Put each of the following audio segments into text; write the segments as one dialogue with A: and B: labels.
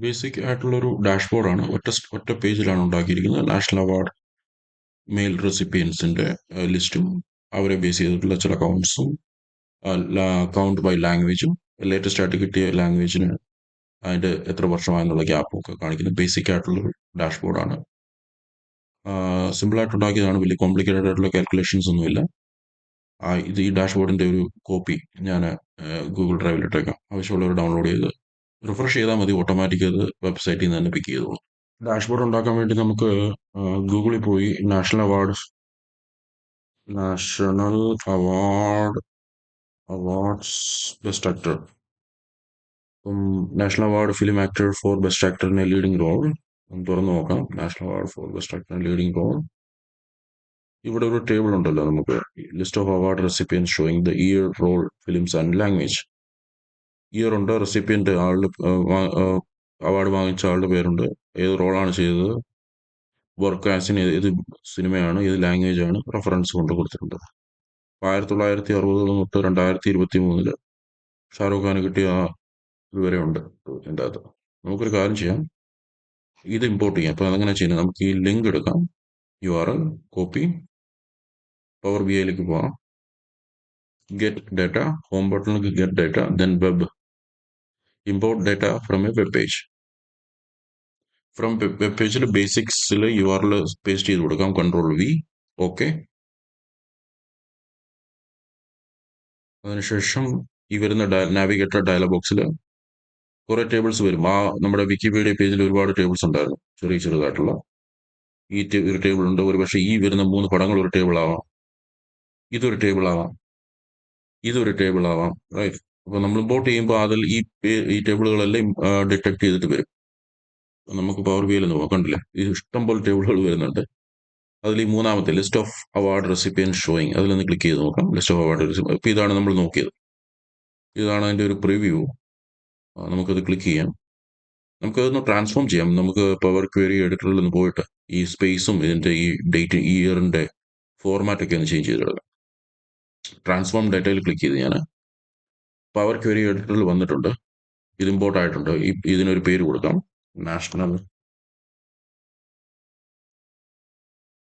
A: Basic ആയിട്ടുള്ളൊരു ഡാഷ്ബോർഡാണ്. ഒറ്റ പേജിലാണ് ഉണ്ടാക്കിയിരിക്കുന്നത്. നാഷണൽ അവാർഡ് മെയിൽ റെസിപ്പിയൻസിൻ്റെ ലിസ്റ്റും അവരെ ബേസ് ചെയ്തിട്ടുള്ള ചില കൗണ്ട്സും കൗണ്ട് ബൈ ലാംഗ്വേജും ലേറ്റസ്റ്റ് ആയിട്ട് കിട്ടിയ ലാംഗ്വേജിന് അതിൻ്റെ എത്ര വർഷമായെന്നുള്ള ഗ്യാപ്പും ഒക്കെ കാണിക്കുന്ന ബേസിക് ആയിട്ടുള്ളൊരു ഡാഷ്ബോർഡാണ്. സിമ്പിളായിട്ട് ഉണ്ടാക്കിയതാണ്. വലിയ കോംപ്ലിക്കേറ്റഡ് ആയിട്ടുള്ള കാൽക്കുലേഷൻസ് ഒന്നുമില്ല. ഈ ഡാഷ്ബോർഡിൻ്റെ ഒരു കോപ്പി ഞാൻ ഗൂഗിൾ ഡ്രൈവിൽ ഇട്ടേക്കാം. ആവശ്യമുള്ളവർ ഡൗൺലോഡ് ചെയ്ത് റിഫ്രഷ് ചെയ്താൽ മതി. ഓട്ടോമാറ്റിക് അത് വെബ്സൈറ്റിൽ നിന്ന് തന്നെ പിക്ക് ചെയ്തോളും. ഡാഷ്ബോർഡ് ഉണ്ടാക്കാൻ വേണ്ടി നമുക്ക് ഗൂഗിളിൽ പോയി national awards best actor, national award film actor for best ആക്ടറിന് ലീഡിംഗ് റോൾ തുറന്നു നോക്കാം. നാഷണൽ അവാർഡ് ഫോർ ബെസ്റ്റ് ആക്ടറിന് ലീഡിംഗ് റോൾ. ഇവിടെ ഒരു ടേബിൾ ഉണ്ടല്ലോ, നമുക്ക് list of award recipients showing the year, role, films and language. Year ഉണ്ട്, recipient ആളുടെ അവാർഡ് വാങ്ങിച്ച ആളുടെ പേരുണ്ട്, ഏത് റോളാണ് ചെയ്തത്, വർക്ക് ആസിന് ഏത് സിനിമയാണ്, ഏത് ലാംഗ്വേജ് ആണ്, റെഫറൻസ് കൊണ്ട് കൊടുത്തിട്ടുണ്ട്. 1960 തൊട്ട് 2023 ഷാറൂഖ് ഖാന് കിട്ടിയ ഇതുവരെ ഉണ്ട് ഇതിൻ്റെ അകത്ത്. നമുക്കൊരു കാര്യം ചെയ്യാം, ഇത് ഇമ്പോർട്ട് ചെയ്യാം. അപ്പോൾ അതെങ്ങനെ ചെയ്യുന്നത്? നമുക്ക് ഈ ലിങ്ക് എടുക്കാം, URL കോപ്പി, പവർ BI യിലേക്ക് പോവാം, ഗെറ്റ് ഡാറ്റ, ഹോം ബട്ടണിലേക്ക് get data, then web, import data from a web page. From web പേജിൽ ബേസിക്സിൽ URL പേസ്റ്റ് ചെയ്ത് കൊടുക്കാം, Ctrl+V, ഓക്കെ. അതിനുശേഷം ഈ വരുന്ന നാവിഗേറ്റർ ഡയലോഗ് ബോക്സിൽ കുറേ ടേബിൾസ് വരും. നമ്മുടെ വിക്കിപീഡിയ പേജിൽ ഒരുപാട് ടേബിൾസ് ഉണ്ടായിരുന്നു, ചെറുതായിട്ടുള്ള. ഒരു ടേബിൾ ഉണ്ട്. ഒരുപക്ഷെ ഈ വരുന്ന 3 പടങ്ങൾ ഒരു ടേബിൾ ആവാം, ഇതൊരു ടേബിൾ ആവാം, ഇതൊരു ടേബിൾ ആവാം, റൈറ്റ്. അപ്പോൾ നമ്മൾ ഇമ്പോർട്ട് ചെയ്യുമ്പോൾ അതിൽ ഈ ടേബിളുകളെല്ലാം ഡിറ്റക്ട് ചെയ്തിട്ട് വരും. നമുക്ക് പവർ BI ഒന്ന് കണ്ടില്ലേ, ഇത് ഇഷ്ടംപോലെ ടേബിളുകൾ വരുന്നുണ്ട്. അതിൽ ഈ മൂന്നാമത്തെ list of award recipient showing, അതിലൊന്ന് ക്ലിക്ക് ചെയ്ത് നോക്കാം. ലിസ്റ്റ് ഓഫ് അവാർഡ് റെസിപ്പിയൻ, ഇപ്പോൾ ഇതാണ് നമ്മൾ നോക്കിയത്. ഇതാണ് അതിൻ്റെ ഒരു പ്രിവ്യൂ. നമുക്കത് ക്ലിക്ക് ചെയ്യാം. നമുക്കതൊന്ന് ട്രാൻസ്ഫോം ചെയ്യാം. നമുക്ക് പവർ ക്വയറി എഡിറ്ററിൽ ഒന്ന് പോയിട്ട് ഈ സ്പേസും ഇതിൻ്റെ ഈ ഡേറ്റ്, ഈ ഇയറിൻ്റെ ഫോർമാറ്റൊക്കെ ഒന്ന് ചേഞ്ച് ചെയ്തെടുക്കാം. ട്രാൻസ്ഫോം ഡാറ്റയിൽ ക്ലിക്ക് ചെയ്ത് ഞാൻ പവർ ക്വയറി എഡിറ്ററിൽ വന്നിട്ടുണ്ട്. ഇത് ഇമ്പോർട്ട് ആയിട്ടുണ്ട്. ഇതിനൊരു പേര് കൊടുക്കാം, നാഷണൽ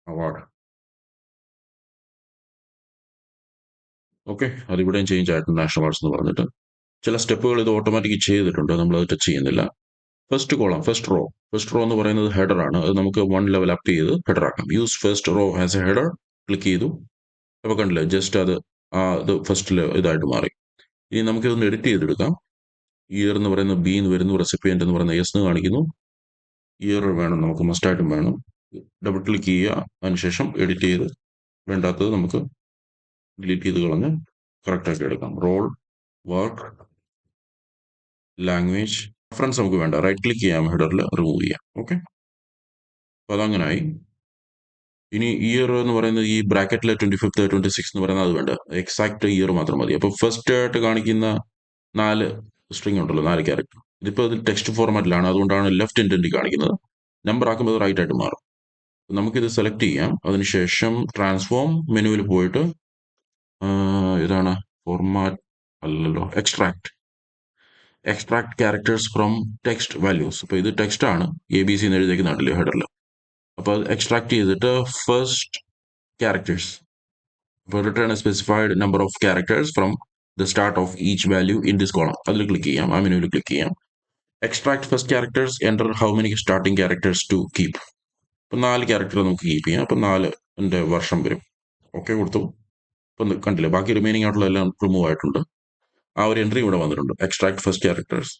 A: അവാർഡ്. ഓക്കെ, അതിവിടെയും ചേഞ്ച് ആയിട്ടുണ്ട്, നാഷണൽ അവാർഡ്സ് എന്ന് പറഞ്ഞിട്ട്. ചില സ്റ്റെപ്പുകൾ ഇത് ഓട്ടോമാറ്റിക് ചെയ്തിട്ടുണ്ട്, നമ്മളത് ടച്ച് ചെയ്യുന്നില്ല. ഫസ്റ്റ് കോളം, ഫസ്റ്റ് റോ എന്ന് പറയുന്നത് ഹെഡർ ആണ്. അത് നമുക്ക് 1 ലെവൽ അപ്പ് ചെയ്ത് ഹെഡർ ആക്കാം. Use first row as A header click ചെയ്തു. അപ്പോൾ കണ്ടില്ലേ, ജസ്റ്റ് അത് ഫസ്റ്റിൽ ഇതായിട്ട് മാറി. ഇനി നമുക്കിതൊന്ന് എഡിറ്റ് ചെയ്തെടുക്കാം. ഇയർ എന്ന് പറയുന്നത് B എന്ന് വരുന്നു, റെസിപ്പിയൻ്റ് എന്ന് പറയുന്നത് S എന്ന് കാണിക്കുന്നു. ഇയർ വേണം നമുക്ക്, മസ്റ്റായിട്ടും വേണം. ഡബിൾ ക്ലിക്ക് ചെയ്യുക, അതിനുശേഷം എഡിറ്റ് ചെയ്ത് വേണ്ടാത്തത് നമുക്ക് ഡിലീറ്റ് ചെയ്ത് കളഞ്ഞ് കറക്റ്റാക്കി എടുക്കാം. റോൾ, വർക്ക്, ലാംഗ്വേജ്, റെഫറൻസ് നമുക്ക് വേണ്ട, റൈറ്റ് ക്ലിക്ക് ചെയ്യാം, ഹെഡറിൽ റിമൂവ് ചെയ്യാം. ഓക്കെ, അപ്പോൾ അതങ്ങനായി. ഇനി ഇയർ എന്ന് പറയുന്നത് ഈ ബ്രാക്കറ്റിലെ 25th 26 എന്ന് പറയുന്നത് അത് വേണ്ട, എക്സാക്ട് ഇയർ മാത്രം മതി. അപ്പോൾ ഫസ്റ്റ് ആയിട്ട് കാണിക്കുന്ന 4 സ്ട്രിങ് ഉണ്ടല്ലോ, 4 ക്യാരക്ടർ, ഇതിപ്പോൾ ഇത് ടെക്സ്റ്റ് ഫോർമാറ്റിലാണ്, അതുകൊണ്ടാണ് ലെഫ്റ്റ് ഇൻഡൻറ്റി കാണിക്കുന്നത്. നമ്പർ ആക്കുമ്പോൾ റൈറ്റ് ആയിട്ട് മാറും. നമുക്കിത് സെലക്ട് ചെയ്യാം. അതിനുശേഷം ട്രാൻസ്ഫോം മെനുവിൽ പോയിട്ട് ഇതാണ് ഫോർമാറ്റ് അല്ലല്ലോ, extract characters from text values. അപ്പോൾ ഇത് ടെക്സ്റ്റ് ആണ്, ABC എന്ന് എഴുതിയേക്കുന്നുണ്ടല്ലോ ഹെഡറിൽ. അപ്പോൾ അത് എക്സ്ട്രാക്ട് ചെയ്തിട്ട് ഫസ്റ്റ് ക്യാരക്ടേഴ്സ്, അപ്പോൾ return a specified number of characters from the start of each value in this column, അതിൽ ക്ലിക്ക് ചെയ്യാം, ആ മെനുവിൽ ക്ലിക്ക് ചെയ്യാം. Extract first characters, enter how many starting characters to keep. ഇപ്പം 4 ക്യാരക്ടർ നമുക്ക് keep ചെയ്യാം. അപ്പം 4 വർഷം വരും. ഓക്കെ കൊടുത്തു. ഇപ്പം കണ്ടില്ലേ, ബാക്കി റിമൈനിങ് ആയിട്ടുള്ള എല്ലാം റിമൂവ് ആയിട്ടുണ്ട്. ആ ഒരു എൻട്രി ഇവിടെ വന്നിട്ടുണ്ട്, എക്സ്ട്രാക്ട് ഫസ്റ്റ് ക്യാരക്ടേഴ്സ്.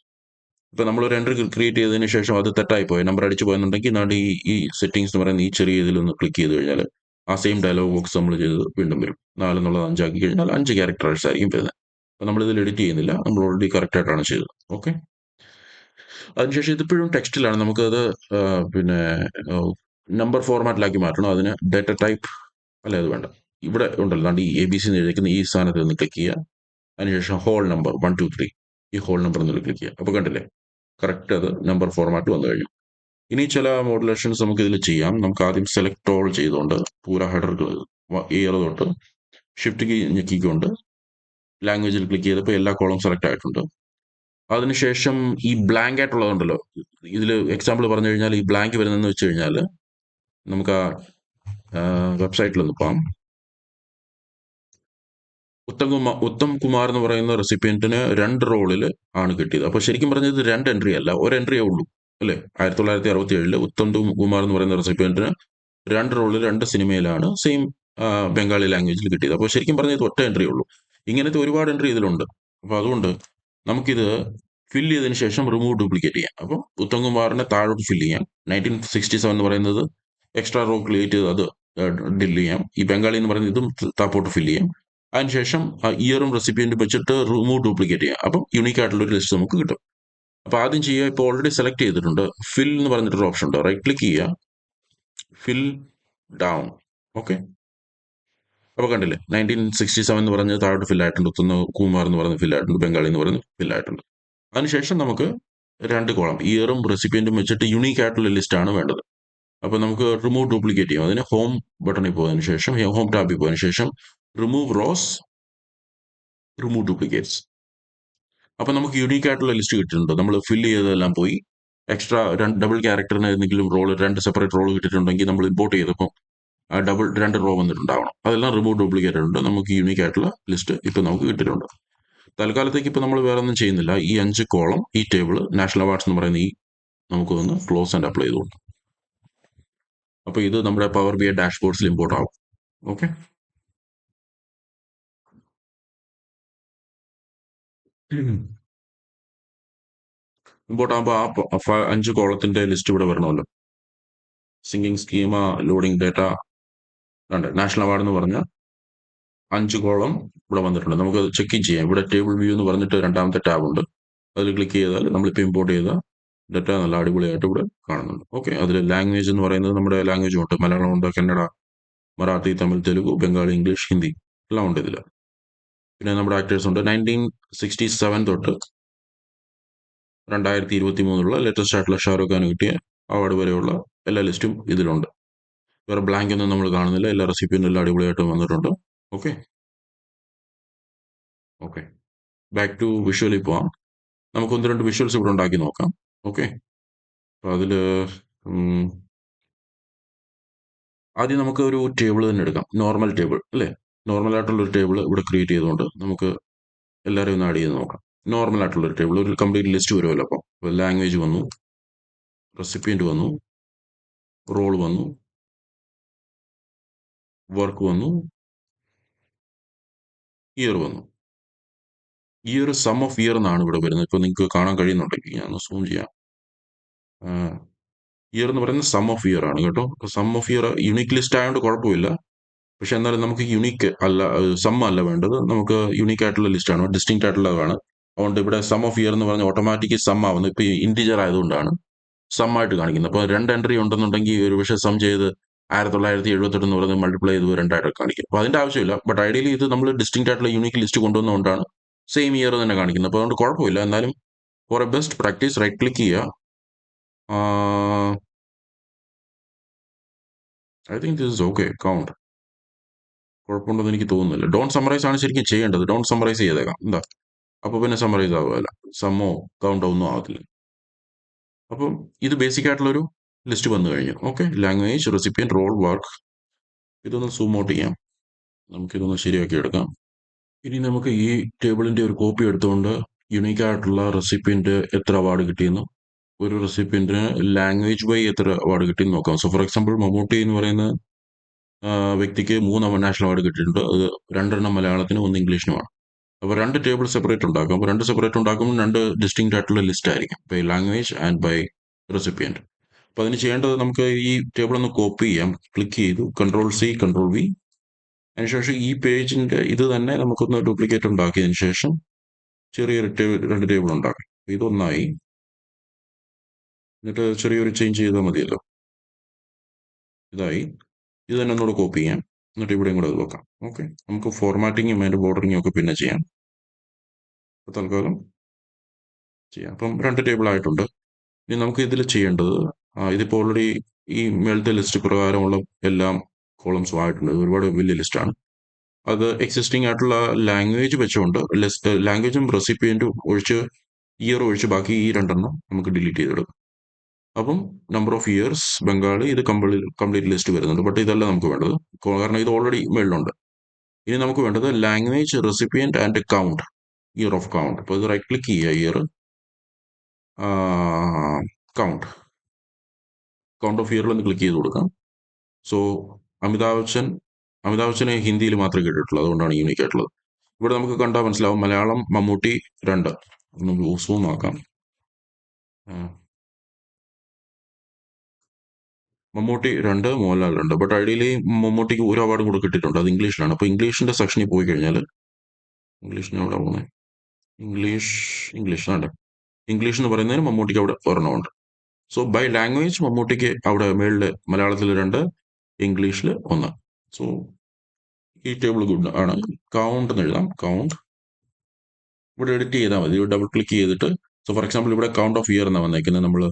A: ഇപ്പം നമ്മളൊരു എൻട്രി ക്രിയേറ്റ് ചെയ്തതിന് ശേഷം അത് തെറ്റായി പോയി, നമ്പർ അടിച്ചു പോയെന്നുണ്ടെങ്കിൽ ഈ സെറ്റിംഗ്സ് എന്ന് പറയുന്ന ഈ ചെറിയ ഇതിലൊന്ന് ക്ലിക്ക് ചെയ്ത് കഴിഞ്ഞാൽ ആ സെയിം ഡയലോഗ് ബോക്സ് നമ്മൾ ചെയ്ത് വീണ്ടും വരും. 4 എന്നുള്ളത് 5 ആക്കി കഴിഞ്ഞാൽ 5 ക്യാരക്ടേഴ്സ് ആയിരിക്കും വരുന്നത്. അപ്പം നമ്മളിതിൽ എഡിറ്റ് ചെയ്യുന്നില്ല, നമ്മൾ ഓൾറെഡി കറക്റ്റ് ആയിട്ടാണ് ചെയ്തത്. ഓക്കെ, അതിനുശേഷം ഇതിപ്പോഴും ടെക്സ്റ്റിലാണ്, നമുക്കത് പിന്നെ നമ്പർ ഫോർമാറ്റിലാക്കി മാറ്റണം. അതിന് ഡാറ്റ ടൈപ്പ് അല്ല, അത് വേണ്ട. ഇവിടെ ഉണ്ടല്ലോ, ഈ ABC എന്ന് എഴുതിയിരിക്കുന്ന ഈ സ്ഥാനത്ത് നിന്ന് ക്ലിക്ക് ചെയ്യുക. അതിനുശേഷം ഹോൾ നമ്പർ 1 2 3, ഈ ഹോൾ നമ്പർ എന്ന് ക്ലിക്ക് ചെയ്യുക. അപ്പോൾ കണ്ടില്ലേ, കറക്റ്റ് അത് നമ്പർ ഫോർമാറ്റ് വന്നു കഴിഞ്ഞു. ഇനി ചില മോഡുലേഷൻസ് നമുക്ക് ഇതിൽ ചെയ്യാം. നമുക്ക് ആദ്യം സെലക്ട് ഓൾ ചെയ്തുകൊണ്ട് പൂര ഹെഡറുകൾ ഇയർ തൊട്ട് ഷിഫ്റ്റ് കീ ഞെക്കിക്കൊണ്ട് ലാംഗ്വേജിൽ ക്ലിക്ക് ചെയ്തപ്പോൾ എല്ലാ കോളം സെലക്ട് ആയിട്ടുണ്ട്. അതിനുശേഷം ഈ ബ്ലാങ്ക് ആയിട്ടുള്ളതുണ്ടല്ലോ, ഇതിൽ എക്സാമ്പിൾ പറഞ്ഞു കഴിഞ്ഞാൽ ഈ ബ്ലാങ്ക് വരുന്നതെന്ന് വെച്ച് കഴിഞ്ഞാൽ നമുക്ക് ആ വെബ്സൈറ്റിലൊന്ന് പോകാം. ഉത്തം കുമാർ എന്ന് പറയുന്ന റെസിപ്പിയന്റിന് 2 റോളിൽ ആണ് കിട്ടിയത്. അപ്പോൾ ശരിക്കും പറഞ്ഞത് ഇത് 2 എൻട്രി അല്ല, ഒരു എൻട്രിയേ ഉള്ളൂ അല്ലേ. 1967 ഉത്തം കുമാർ എന്ന് പറയുന്ന റെസിപ്പിയന്റിന് 2 റോളിൽ 2 സിനിമയിലാണ് സെയിം ബംഗാളി ലാംഗ്വേജിൽ കിട്ടിയത്. അപ്പോൾ ശരിക്കും പറഞ്ഞാൽ ഇത് ഒറ്റ എൻട്രി ഉള്ളൂ. ഇങ്ങനത്തെ ഒരുപാട് എൻട്രി ഇതിലുണ്ട്. അപ്പോൾ അതുകൊണ്ട് നമുക്കിത് ഫില്ല് ചെയ്തതിന് ശേഷം റിമൂവ് ഡ്യൂപ്ലിക്കേറ്റ് ചെയ്യാം. അപ്പോൾ ഉത്തം കുമാറിനെ താഴോട്ട് ഫില്ല് ചെയ്യാം. 1967 എന്ന് പറയുന്നത് എക്സ്ട്രാ റോ ക്രിയേറ്റ് ചെയ്ത് അത് ഡില് ചെയ്യാം. ഈ ബംഗാളി എന്ന് പറയുന്നത് ഇതും താപ്പോട്ട് ഫില്ല് ചെയ്യാം. അതിനുശേഷം ഇയറും റെസിപ്പിയന്റും വെച്ചിട്ട് റിമൂവ് ഡ്യൂപ്ലിക്കേറ്റ് ചെയ്യാം. അപ്പം യൂണീക്ക് ആയിട്ടുള്ള ഒരു ലിസ്റ്റ് നമുക്ക് കിട്ടും. അപ്പോൾ ആദ്യം ചെയ്യുക, ഇപ്പോൾ ഓൾറെഡി സെലക്ട് ചെയ്തിട്ടുണ്ട്, ഫിൽ എന്ന് പറഞ്ഞിട്ടൊരു ഓപ്ഷൻ ഉണ്ട്. റൈറ്റ് ക്ലിക്ക് ചെയ്യുക, ഫിൽ ഡൗൺ. ഓക്കെ, അപ്പോൾ കണ്ടില്ലേ 1967 എന്ന് പറഞ്ഞ് താഴോട്ട് ഫിൽ ആയിട്ടുണ്ട്, ഉത്തം കുമാർ എന്ന് പറഞ്ഞ് ഫിൽ ആയിട്ടുണ്ട്, ബംഗാളി എന്ന് പറഞ്ഞ് ഫിൽ ആയിട്ടുണ്ട്. അതിനുശേഷം നമുക്ക് 2 കോളം ഇയറും റെസിപ്പിയന്റും വെച്ചിട്ട് യൂണീക്ക് ആയിട്ടുള്ള ലിസ്റ്റ് ആണ് വേണ്ടത്. അപ്പോൾ നമുക്ക് റിമൂവ് ഡ്യൂപ്ലിക്കേറ്റ് ചെയ്യാം. അതിന് ഹോം ബട്ടണിൽ പോയതിനു ശേഷം, ഹോം ടാബിൽ പോയതിനു ശേഷം റിമൂവ് റോസ്, റിമൂവ് ഡ്യൂപ്ലിക്കേറ്റ്സ്. അപ്പോൾ നമുക്ക് യൂണീക്ക് ആയിട്ടുള്ള ലിസ്റ്റ് കിട്ടിയിട്ടുണ്ട്. നമ്മൾ ഫില്ല് ചെയ്തതെല്ലാം പോയി. എക്സ്ട്രാ ഡബിൾ ക്യാരക്ടറിന് ഏതെങ്കിലും റോൾ, 2 സെപ്പറേറ്റ് റോൾ കിട്ടിയിട്ടുണ്ടെങ്കിൽ നമ്മൾ ഇമ്പോർട്ട് ചെയ്തപ്പോൾ ഡബിൾ 2 റോ വന്നിട്ടുണ്ടാവണം. അതെല്ലാം റിമൂവ് ഡ്യൂപ്ലിക്കേറ്റഡ് ഉണ്ട്. നമുക്ക് യൂണീക്ക് ആയിട്ടുള്ള ലിസ്റ്റ് ഇപ്പോൾ നമുക്ക് കിട്ടിയിട്ടുണ്ട്. തൽക്കാലത്തേക്ക് ഇപ്പോൾ നമ്മൾ വേറെ ഒന്നും ചെയ്യുന്നില്ല. ഈ 5 കോളം, ഈ ടേബിൾ, നാഷണൽ അവാർഡ്സ് എന്ന് പറയുന്ന ഈ നമുക്ക് ഒന്ന് ക്ലോസ് ആൻഡ് അപ്ലൈ ചെയ്തുകൊണ്ട്, അപ്പോൾ ഇത് നമ്മുടെ പവർ ബി ഐ ഡാഷ്ബോർഡ്സിൽ ഇമ്പോർട്ട് ആവും. ഓക്കെ, ഇമ്പോർട്ട് ആകുമ്പോൾ ആ 5 കോളത്തിന്റെ ലിസ്റ്റ് ഇവിടെ വരണമല്ലോ. സിംഗിങ് schema, loading data, national award എന്ന് പറഞ്ഞ 5 കോളം ഇവിടെ വന്നിട്ടുണ്ട്. നമുക്ക് ചെക്ക് ചെയ്യാം. ഇവിടെ ടേബിൾ വ്യൂ എന്ന് പറഞ്ഞിട്ട് രണ്ടാമത്തെ ടാബ് ഉണ്ട്. അതിൽ ക്ലിക്ക് ചെയ്താൽ നമ്മളിപ്പോൾ ഇമ്പോർട്ട് ചെയ്ത ഡേറ്റ നല്ല അടിപൊളിയായിട്ട് ഇവിടെ കാണുന്നുണ്ട്. ഓക്കെ, അതിൽ ലാംഗ്വേജ് എന്ന് പറയുന്നത് നമ്മുടെ ലാംഗ്വേജും ഉണ്ട്. മലയാളം ഉണ്ട്, കന്നഡ, മറാത്തി, തമിഴ്, തെലുഗു, ബംഗാളി, ഇംഗ്ലീഷ്, ഹിന്ദി എല്ലാം ഉണ്ട് ഇതിൽ. പിന്നെ നമ്മുടെ ആക്ടേഴ്സ് ഉണ്ട്. 1967 തൊട്ട് 2023 ലേറ്റസ്റ്റ് ആയിട്ടുള്ള ഷാരൂഖ് ഖാൻ കിട്ടിയ അവാർഡ് വരെയുള്ള എല്ലാ ലിസ്റ്റും ഇതിലുണ്ട്. വേറെ ബ്ലാങ്ക് ഒന്നും നമ്മൾ കാണുന്നില്ല. എല്ലാ റെസിപ്പിയും എല്ലാം അടിപൊളിയായിട്ട് വന്നിട്ടുണ്ട്. ഓക്കെ ഓക്കെ, ബാക്ക് ടു വിഷ്വലിൽ പോവാം. നമുക്ക് 1-2 വിഷ്വൽസ് ഇവിടെ ഉണ്ടാക്കി നോക്കാം. ഓക്കെ, അപ്പോൾ അതിൽ ആദ്യം നമുക്ക് ഒരു ടേബിൾ തന്നെ എടുക്കാം. നോർമൽ ടേബിൾ അല്ലേ. നോർമൽ ആയിട്ടുള്ള ഒരു ടേബിൾ ഇവിടെ ക്രിയേറ്റ് ചെയ്തുകൊണ്ട് നമുക്ക് എല്ലാവരെയും ഒന്ന് ആഡ് ചെയ്ത് നോക്കാം. നോർമൽ ആയിട്ടുള്ള ഒരു ടേബിൾ, ഒരു കംപ്ലീറ്റ് ലിസ്റ്റ് വരുമല്ലോ. അപ്പോൾ ലാംഗ്വേജ് വന്നു, റെസിപ്പിയന്റ് വന്നു, റോൾ വന്നു, വർക്ക് വന്നു, ഇയർ വന്നു. ഇയർ സം ഓഫ് ഇയർ എന്നാണ് ഇവിടെ വരുന്നത്. ഇപ്പോൾ നിങ്ങൾക്ക് കാണാൻ കഴിയുന്നുണ്ടെങ്കിൽ ഞാൻ സൂം ചെയ്യാം. ഇയർ എന്ന് പറയുന്നത് സം ഓഫ് ഇയർ ആണ് കേട്ടോ. Sum of year unique list ആയതുകൊണ്ട് കുഴപ്പമില്ല. പക്ഷെ എന്നാലും നമുക്ക് യുണീക്ക് അല്ല, സം അല്ല വേണ്ടത്. നമുക്ക് യുണീക്ക് ആയിട്ടുള്ള ലിസ്റ്റാണ്, ഡിസ്റ്റിങ്ക്റ്റ് ആയിട്ടുള്ളതാണ്. അതുകൊണ്ട് ഇവിടെ സം ഓഫ് ഇയർ എന്ന് പറഞ്ഞാൽ ഓട്ടോമാറ്റിക് സം ആവുന്നത്. ഇപ്പോൾ ഇൻറ്റിജർ ആയതുകൊണ്ടാണ് സം ആയിട്ട് കാണിക്കുന്നത്. അപ്പോൾ 2 എൻട്രി ഉണ്ടെന്നുണ്ടെങ്കിൽ ഒരു പക്ഷേ സം ചെയ്ത് 1978 എന്ന് പറയുന്നത് മൾട്ടിപ്ലൈ ചെയ്ത് 2 കാണിക്കും. അപ്പോൾ അതിൻ്റെ ആവശ്യമില്ല. ബട്ട് ഐഡിയലി ഇത് നമ്മൾ ഡിസ്റ്റിങ്ക്റ്റ് ആയിട്ടുള്ള യൂണീക്ക് ലിസ്റ്റ് കൊണ്ടുവന്നുകൊണ്ടാണ് സെയിം ഇയർ തന്നെ കാണിക്കുന്നത്. അപ്പോൾ അതുകൊണ്ട് കുഴപ്പമില്ല. എന്നാലും for a best practice right click ചെയ്യുക. I think this is okay count. കുഴപ്പമുണ്ടെന്ന് എനിക്ക് തോന്നുന്നില്ല. ഡോൺ സമ്മറൈസ് ആണ് ശരിക്കും ചെയ്യേണ്ടത്. ഡോൺ സമ്മറൈസ് ചെയ്തേക്കാം. എന്താ, അപ്പോൾ പിന്നെ സമ്മറൈസ് ആവുകയല്ല, സമ്മോ കൗണ്ടോ ഒന്നും ആകത്തില്ല. അപ്പം ഇത് ബേസിക് ആയിട്ടുള്ളൊരു ലിസ്റ്റ് വന്നു കഴിഞ്ഞു. Okay, language, recipient, role, work. ഇതൊന്ന് സൂം ഔട്ട് ചെയ്യാം. നമുക്കിതൊന്ന് ശരിയാക്കി എടുക്കാം. ഇനി നമുക്ക് ഈ ടേബിളിൻ്റെ ഒരു കോപ്പി എടുത്തുകൊണ്ട് യുണീക്ക് ആയിട്ടുള്ള റെസിപ്പിയൻ്റ് എത്ര അവാർഡ് കിട്ടിയെന്ന്, ഒരു റെസിപ്പിയൻറ്റിന് ലാംഗ്വേജ് വൈ എത്ര അവാർഡ് കിട്ടിയെന്ന് നോക്കാം. സോ ഫോർ എക്സാമ്പിൾ മമ്മൂട്ടി എന്ന് പറയുന്ന വ്യക്തിക്ക് 3 നാഷണൽ അവാർഡ് കിട്ടിയിട്ടുണ്ട്. അത് 2 മലയാളത്തിനും 1 ഇംഗ്ലീഷിനുമാണ്. അപ്പോൾ 2 ടേബിൾ സെപ്പറേറ്റ് ഉണ്ടാക്കും. അപ്പോൾ 2 സെപ്പറേറ്റ് ഉണ്ടാക്കുമ്പോൾ 2 ഡിസ്റ്റിങ്ക്റ്റ് ആയിട്ടുള്ള ലിസ്റ്റ് ആയിരിക്കും, by language and by recipient. അപ്പോൾ അതിന് ചെയ്യേണ്ടത്, നമുക്ക് ഈ ടേബിൾ ഒന്ന് കോപ്പി ചെയ്യാം. ക്ലിക്ക് ചെയ്തു, Ctrl+C, Ctrl+V. അതിനുശേഷം ഈ പേജിൻ്റെ ഇത് തന്നെ നമുക്കൊന്ന് ഡ്യൂപ്ലിക്കേറ്റ് ഉണ്ടാക്കിയതിന് ശേഷം ചെറിയൊരു 2 ടേബിൾ ഉണ്ടാക്കാം. ഇതൊന്നായി, എന്നിട്ട് ചെറിയൊരു ചേഞ്ച് ചെയ്താൽ മതിയല്ലോ. ഇതായി. ഇത് തന്നെ ഒന്നുകൂടെ കോപ്പി ചെയ്യാം, എന്നിട്ട് ഇവിടെയും കൂടെ അത് വെക്കാം. ഓക്കെ, നമുക്ക് ഫോർമാറ്റിങ്ങും അതിൻ്റെ ബോർഡറിങ്ങും ഒക്കെ പിന്നെ ചെയ്യാം. അപ്പോൾ തൽക്കാലം ചെയ്യാം. അപ്പം 2 ടേബിൾ ആയിട്ടുണ്ട്. ഇനി നമുക്ക് ഇതിൽ ചെയ്യേണ്ടത്, ഇതിപ്പോൾ ഓൾറെഡി ഈ മേളത്തെ ലിസ്റ്റ് പ്രകാരമുള്ള എല്ലാം കോളംസും ആയിട്ടുണ്ട്. ഇത് ഒരുപാട് വലിയ ലിസ്റ്റാണ്. അത് എക്സിസ്റ്റിംഗ് ആയിട്ടുള്ള ലാംഗ്വേജ് വെച്ചുകൊണ്ട് ലാംഗ്വേജും റെസിപ്പിയൻറ്റും ഒഴിച്ച് ഇയർ ഒഴിച്ച് ബാക്കി ഈ രണ്ടെണ്ണം നമുക്ക് ഡിലീറ്റ് ചെയ്തെടുക്കാം. അപ്പം നമ്പർ ഓഫ് ഇയേഴ്സ് ബംഗാളി ഇത് കംപ്ലീറ്റ് ലിസ്റ്റ് വരുന്നുണ്ട്. ബട്ട് ഇതല്ല നമുക്ക് വേണ്ടത്, കാരണം ഇത് ഓൾറെഡി മേളിലുണ്ട്. ഇനി നമുക്ക് വേണ്ടത് language, recipient and count, year of count. അപ്പോൾ ഇത് റൈറ്റ് ക്ലിക്ക് ചെയ്യുക, ഇയർ, കൗണ്ട്, കൗണ്ട് ഓഫ് ഇയറിൽ ഒന്ന് ക്ലിക്ക് ചെയ്ത് കൊടുക്കാം. സോ അമിതാഭ് ബച്ചനെ ഹിന്ദിയിൽ മാത്രമേ കേട്ടിട്ടുള്ളൂ, അതുകൊണ്ടാണ് യൂണിക് ആയിട്ടുള്ളത്. ഇവിടെ നമുക്ക് കണ്ടാൽ മനസ്സിലാവും മലയാളം മമ്മൂട്ടി 2. ഒന്ന് സൂം ആക്കാം. മമ്മൂട്ടി 2, മോഹൻലാൽ 2. ബട്ട് ഐഡിയലി മമ്മൂട്ടിക്ക് ഒരു അവാർഡും കൂടെ കിട്ടിയിട്ടുണ്ട്, അത് ഇംഗ്ലീഷിലാണ്. അപ്പോൾ ഇംഗ്ലീഷിന്റെ സെക്ഷനിൽ പോയി കഴിഞ്ഞാൽ, ഇംഗ്ലീഷിന് എവിടെ പോകുന്നത്, ഇംഗ്ലീഷ് ആണ്. ഇംഗ്ലീഷ് എന്ന് പറയുന്നതിന് മമ്മൂട്ടിക്ക് അവിടെ ഒരെണ്ണമുണ്ട്. സോ ബൈ ലാംഗ്വേജ് മമ്മൂട്ടിക്ക് അവിടെ മേളിൽ മലയാളത്തിൽ 2, ഇംഗ്ലീഷിൽ 1. സോ ഈ ടേബിൾ ഗുഡ് ആണ്. കൗണ്ട് എന്ന് എഴുതാം, കൗണ്ട്. ഇവിടെ എഡിറ്റ് ചെയ്താൽ മതി, ഡബിൾ ക്ലിക്ക് ചെയ്തിട്ട്. സോ ഫോർ എക്സാമ്പിൾ ഇവിടെ കൗണ്ട് ഓഫ് ഇയർ എന്നാണ് വന്നേക്കുന്നത്. നമ്മൾ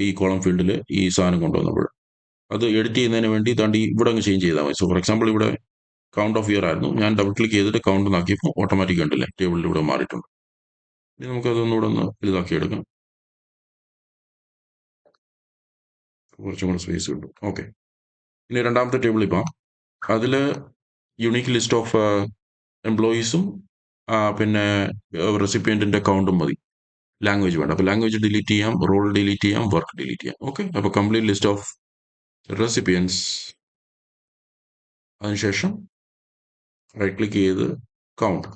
A: ഈ കോളം ഫീൽഡിൽ ഈ സാധനം കൊണ്ടുവന്നപ്പോൾ അത് എഡിറ്റ് ചെയ്യുന്നതിന് വേണ്ടി താണ്ടി ഇവിടെ അങ്ങ് ചേഞ്ച് ചെയ്താൽ മതി. സോ ഫോർ എക്സാമ്പിൾ ഇവിടെ കൗണ്ട് ഓഫ് ഇയർ ആയിരുന്നു, ഞാൻ ഡബിൾ ക്ലിക്ക് ചെയ്തിട്ട് കൗണ്ട് നാക്കിയപ്പോൾ ഓട്ടോമാറ്റിക് കണ്ടില്ലേ ടേബിളിൽ ഇവിടെ മാറിയിട്ടുണ്ട്. ഇനി നമുക്കതൊന്നുകൂടെ ഒന്ന് ഇതാക്കി എടുക്കാം, കുറച്ചും കൂടെ സ്പേസ് കിട്ടും. ഓക്കെ, ഇനി രണ്ടാമത്തെ ടേബിൾ ഇപ്പം അതിൽ യുണീക്ക് ലിസ്റ്റ് ഓഫ് എംപ്ലോയീസും പിന്നെ റെസിപ്പിയൻറ്റിൻ്റെ കൗണ്ടും മതി, ലാംഗ്വേജ് വേണ്ട. അപ്പോൾ ലാംഗ്വേജ് ഡിലീറ്റ് ചെയ്യാം, റോൾ ഡിലീറ്റ് ചെയ്യാം, വർക്ക് ഡിലീറ്റ് ചെയ്യാം. ഓക്കെ, അപ്പോൾ കംപ്ലീറ്റ് ലിസ്റ്റ് ഓഫ് റെസിപ്പിയൻസ്, അതിനുശേഷം റൈറ്റ് ക്ലിക്ക് ചെയ്ത് കൗണ്ട്.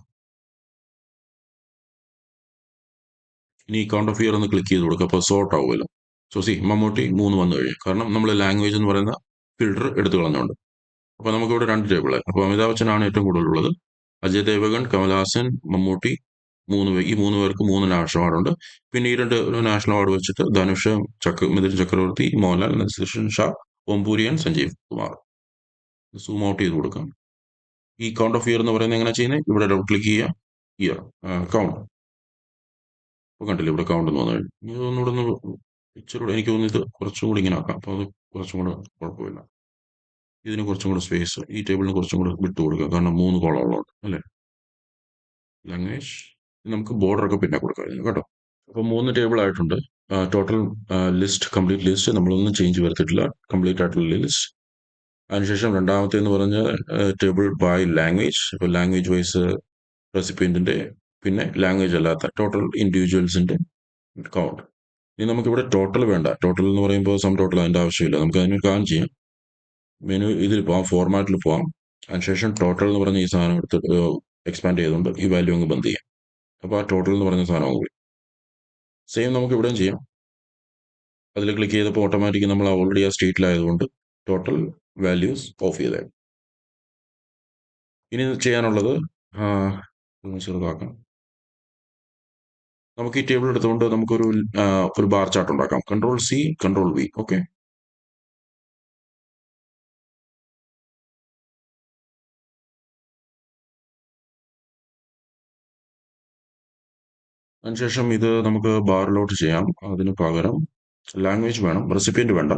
A: ഇനി കൗണ്ട് ഓഫ് ഇയർ ഒന്ന് ക്ലിക്ക് ചെയ്ത് കൊടുക്കുക, അപ്പോൾ സോർട്ട് ആവുമല്ലോ. സോ സി മമ്മൂട്ടി 3 വന്നു കഴിഞ്ഞു, കാരണം നമ്മൾ ലാംഗ്വേജ് എന്ന് പറയുന്ന ഫിൽട്ടർ എടുത്തു കളഞ്ഞുകൊണ്ട്. അപ്പോൾ നമുക്കിവിടെ 2 ടേബിളായി. അപ്പോൾ അമിതാഭ് ബച്ചനാണ് ഏറ്റവും കൂടുതലുള്ളത്. അജയ് ദേവഗൺ, കമൽഹാസൻ, മമ്മൂട്ടി, ഈ 3 പേർക്ക് 3 നാഷണൽ അവാർഡുണ്ട്. പിന്നെ ഈ 2 നാഷണൽ അവാർഡ് വെച്ചിട്ട് Dhanush, Mithun Chakraborty, Mohanlal, Naseeruddin Shah, Om Puri and Sanjeev Kumar. Zoom out ചെയ്ത് കൊടുക്കാം. ഈ കൗണ്ട് ഓഫ് ഇയർ എന്ന് പറയുന്നത് എങ്ങനെ ചെയ്യുന്നത്, ഇവിടെ ഡബിൾ ക്ലിക്ക് ചെയ്യുക, ഇയർ, കൗണ്ട്. അപ്പോൾ കണ്ടില്ല ഇവിടെ കൗണ്ട് എന്ന് വന്നു. ഇതൊന്നുകൂടെ ഒന്ന് ഇച്ചിരൂടെ എനിക്ക് തോന്നുന്നു ഇത് കുറച്ചും കൂടി ഇങ്ങനെ ആക്കാം, അപ്പോൾ അത് കുറച്ചും കൂടെ കുഴപ്പമില്ല. ഇതിന് കുറച്ചും കൂടെ സ്പേസ്, ഈ ടേബിളിന് കുറച്ചും കൂടെ വിട്ടു കൊടുക്കുക, കാരണം 3 കോളമുള്ളതുകൊണ്ട് അല്ലേ. ലാംഗ്വേജ് നമുക്ക് ബോർഡർ ഒക്കെ പിന്നെ കൊടുക്കാം കേട്ടോ. അപ്പോൾ 3 ടേബിൾ ആയിട്ടുണ്ട്. ടോട്ടൽ ലിസ്റ്റ്, കംപ്ലീറ്റ് ലിസ്റ്റ് നമ്മളൊന്നും ചേഞ്ച് വരുത്തിയിട്ടില്ല, കംപ്ലീറ്റ് ആയിട്ടുള്ള ലിസ്റ്റ്. അതിനുശേഷം രണ്ടാമത്തേന്ന് പറഞ്ഞാൽ ടേബിൾ ബൈ ലാംഗ്വേജ്. ഇപ്പോൾ ലാംഗ്വേജ് വൈസ് റെസിപ്പിയൻറ്റിൻ്റെ, പിന്നെ ലാംഗ്വേജ് അല്ലാത്ത ടോട്ടൽ ഇൻഡിവിജ്വൽസിൻ്റെ കൗണ്ട്. ഇനി നമുക്കിവിടെ ടോട്ടൽ വേണ്ട, ടോട്ടൽ എന്ന് പറയുമ്പോൾ സം ടോട്ടൽ അതിൻ്റെ ആവശ്യമില്ല, നമുക്ക് അതിന് കാൺ ചെയ്യാം. മെനു ഇതിൽ പോവാം, ഫോർമാറ്റിൽ പോവാം. അതിനുശേഷം ടോട്ടൽ എന്ന് പറഞ്ഞ ഈ സാധനം എടുത്ത് എക്സ്പാൻഡ് ചെയ്തുകൊണ്ട് ഈ വാല്യൂ അങ്ങ് ബന്ദ് ചെയ്യാം. അപ്പോൾ ആ ടോട്ടൽ എന്ന് പറഞ്ഞ സാധനം കൂടി സെയിം നമുക്ക് ഇവിടെയും ചെയ്യാം. അതിൽ ക്ലിക്ക് ചെയ്തപ്പോൾ ഓട്ടോമാറ്റിക് നമ്മൾ ഓൾറെഡി ആ സ്റ്റേറ്റിലായതുകൊണ്ട് ടോട്ടൽ വാല്യൂസ് ഓഫ് ചെയ്തേ. ഇനി ചെയ്യാനുള്ളത് ചെറുതാക്കാം. നമുക്ക് ഈ ടേബിൾ എടുത്തുകൊണ്ട് നമുക്കൊരു ബാർ ചാർട്ട് ഉണ്ടാക്കാം. Ctrl+C, Ctrl+V. ഓക്കെ, അതിനുശേഷം ഇത് നമുക്ക് ബാറിലോട്ട് ചെയ്യാം. അതിന് പകരം ലാംഗ്വേജ് വേണം, റെസിപ്പിയന്റ് വേണ്ട,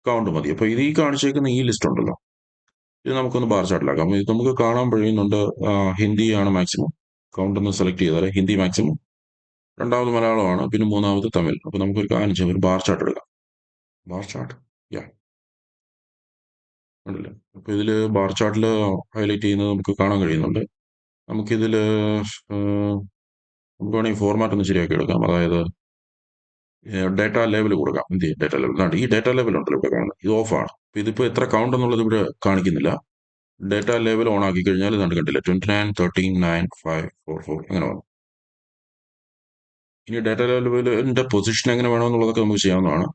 A: കൗണ്ട് മതി. അപ്പോൾ ഇത് ഈ കാണിച്ചേക്കുന്ന ഈ ലിസ്റ്റ് ഉണ്ടല്ലോ, ഇത് നമുക്കൊന്ന് ബാർ ചാർട്ടിലാക്കാം. ഇത് നമുക്ക് കാണാൻ കഴിയുന്നുണ്ട്. ഹിന്ദിയാണ് മാക്സിമം, കൗണ്ട് ഒന്ന് സെലക്ട് ചെയ്താൽ ഹിന്ദി മാക്സിമം, രണ്ടാമത് മലയാളമാണ്, പിന്നെ മൂന്നാമത് തമിഴ്. അപ്പോൾ നമുക്കൊരു കാര്യം ചെയ്യാം, ഒരു ബാർ ചാർട്ട് എടുക്കാം. ബാർ ചാർട്ട്, ഉണ്ടല്ലേ. അപ്പോൾ ഇതിൽ ബാർ ചാർട്ടിൽ ഹൈലൈറ്റ് ചെയ്യുന്നത് നമുക്ക് കാണാൻ കഴിയുന്നുണ്ട്. നമുക്കിതിൽ നമുക്ക് വേണമെങ്കിൽ ഫോർമാറ്റ് ഒന്ന് ശരിയാക്കി എടുക്കാം. അതായത് ഡേറ്റ ലെവൽ കൊടുക്കാം. എന്ത് ചെയ്യും, ഡേറ്റ ലെവൽ, ഈ ഡേറ്റ ലെവൽ ഉണ്ടല്ലോ ഇവിടെ കാണുന്നത്, ഇത് ഓഫാണ്. അപ്പോൾ ഇതിപ്പോൾ എത്ര കൗണ്ട് എന്നുള്ളത് ഇവിടെ കാണിക്കുന്നില്ല. ഡേറ്റ ലെവൽ ഓൺ ആക്കി കഴിഞ്ഞാൽ ഇതാണ്ട് കണ്ടില്ല, 29, 13, 9, 5, 4, 4 അങ്ങനെ വന്നു. ഇനി ഡേറ്റ ലെവലിൻ്റെ പൊസിഷൻ എങ്ങനെ വേണമെന്നുള്ളതൊക്കെ നമുക്ക് ചെയ്യാവുന്നതാണ്.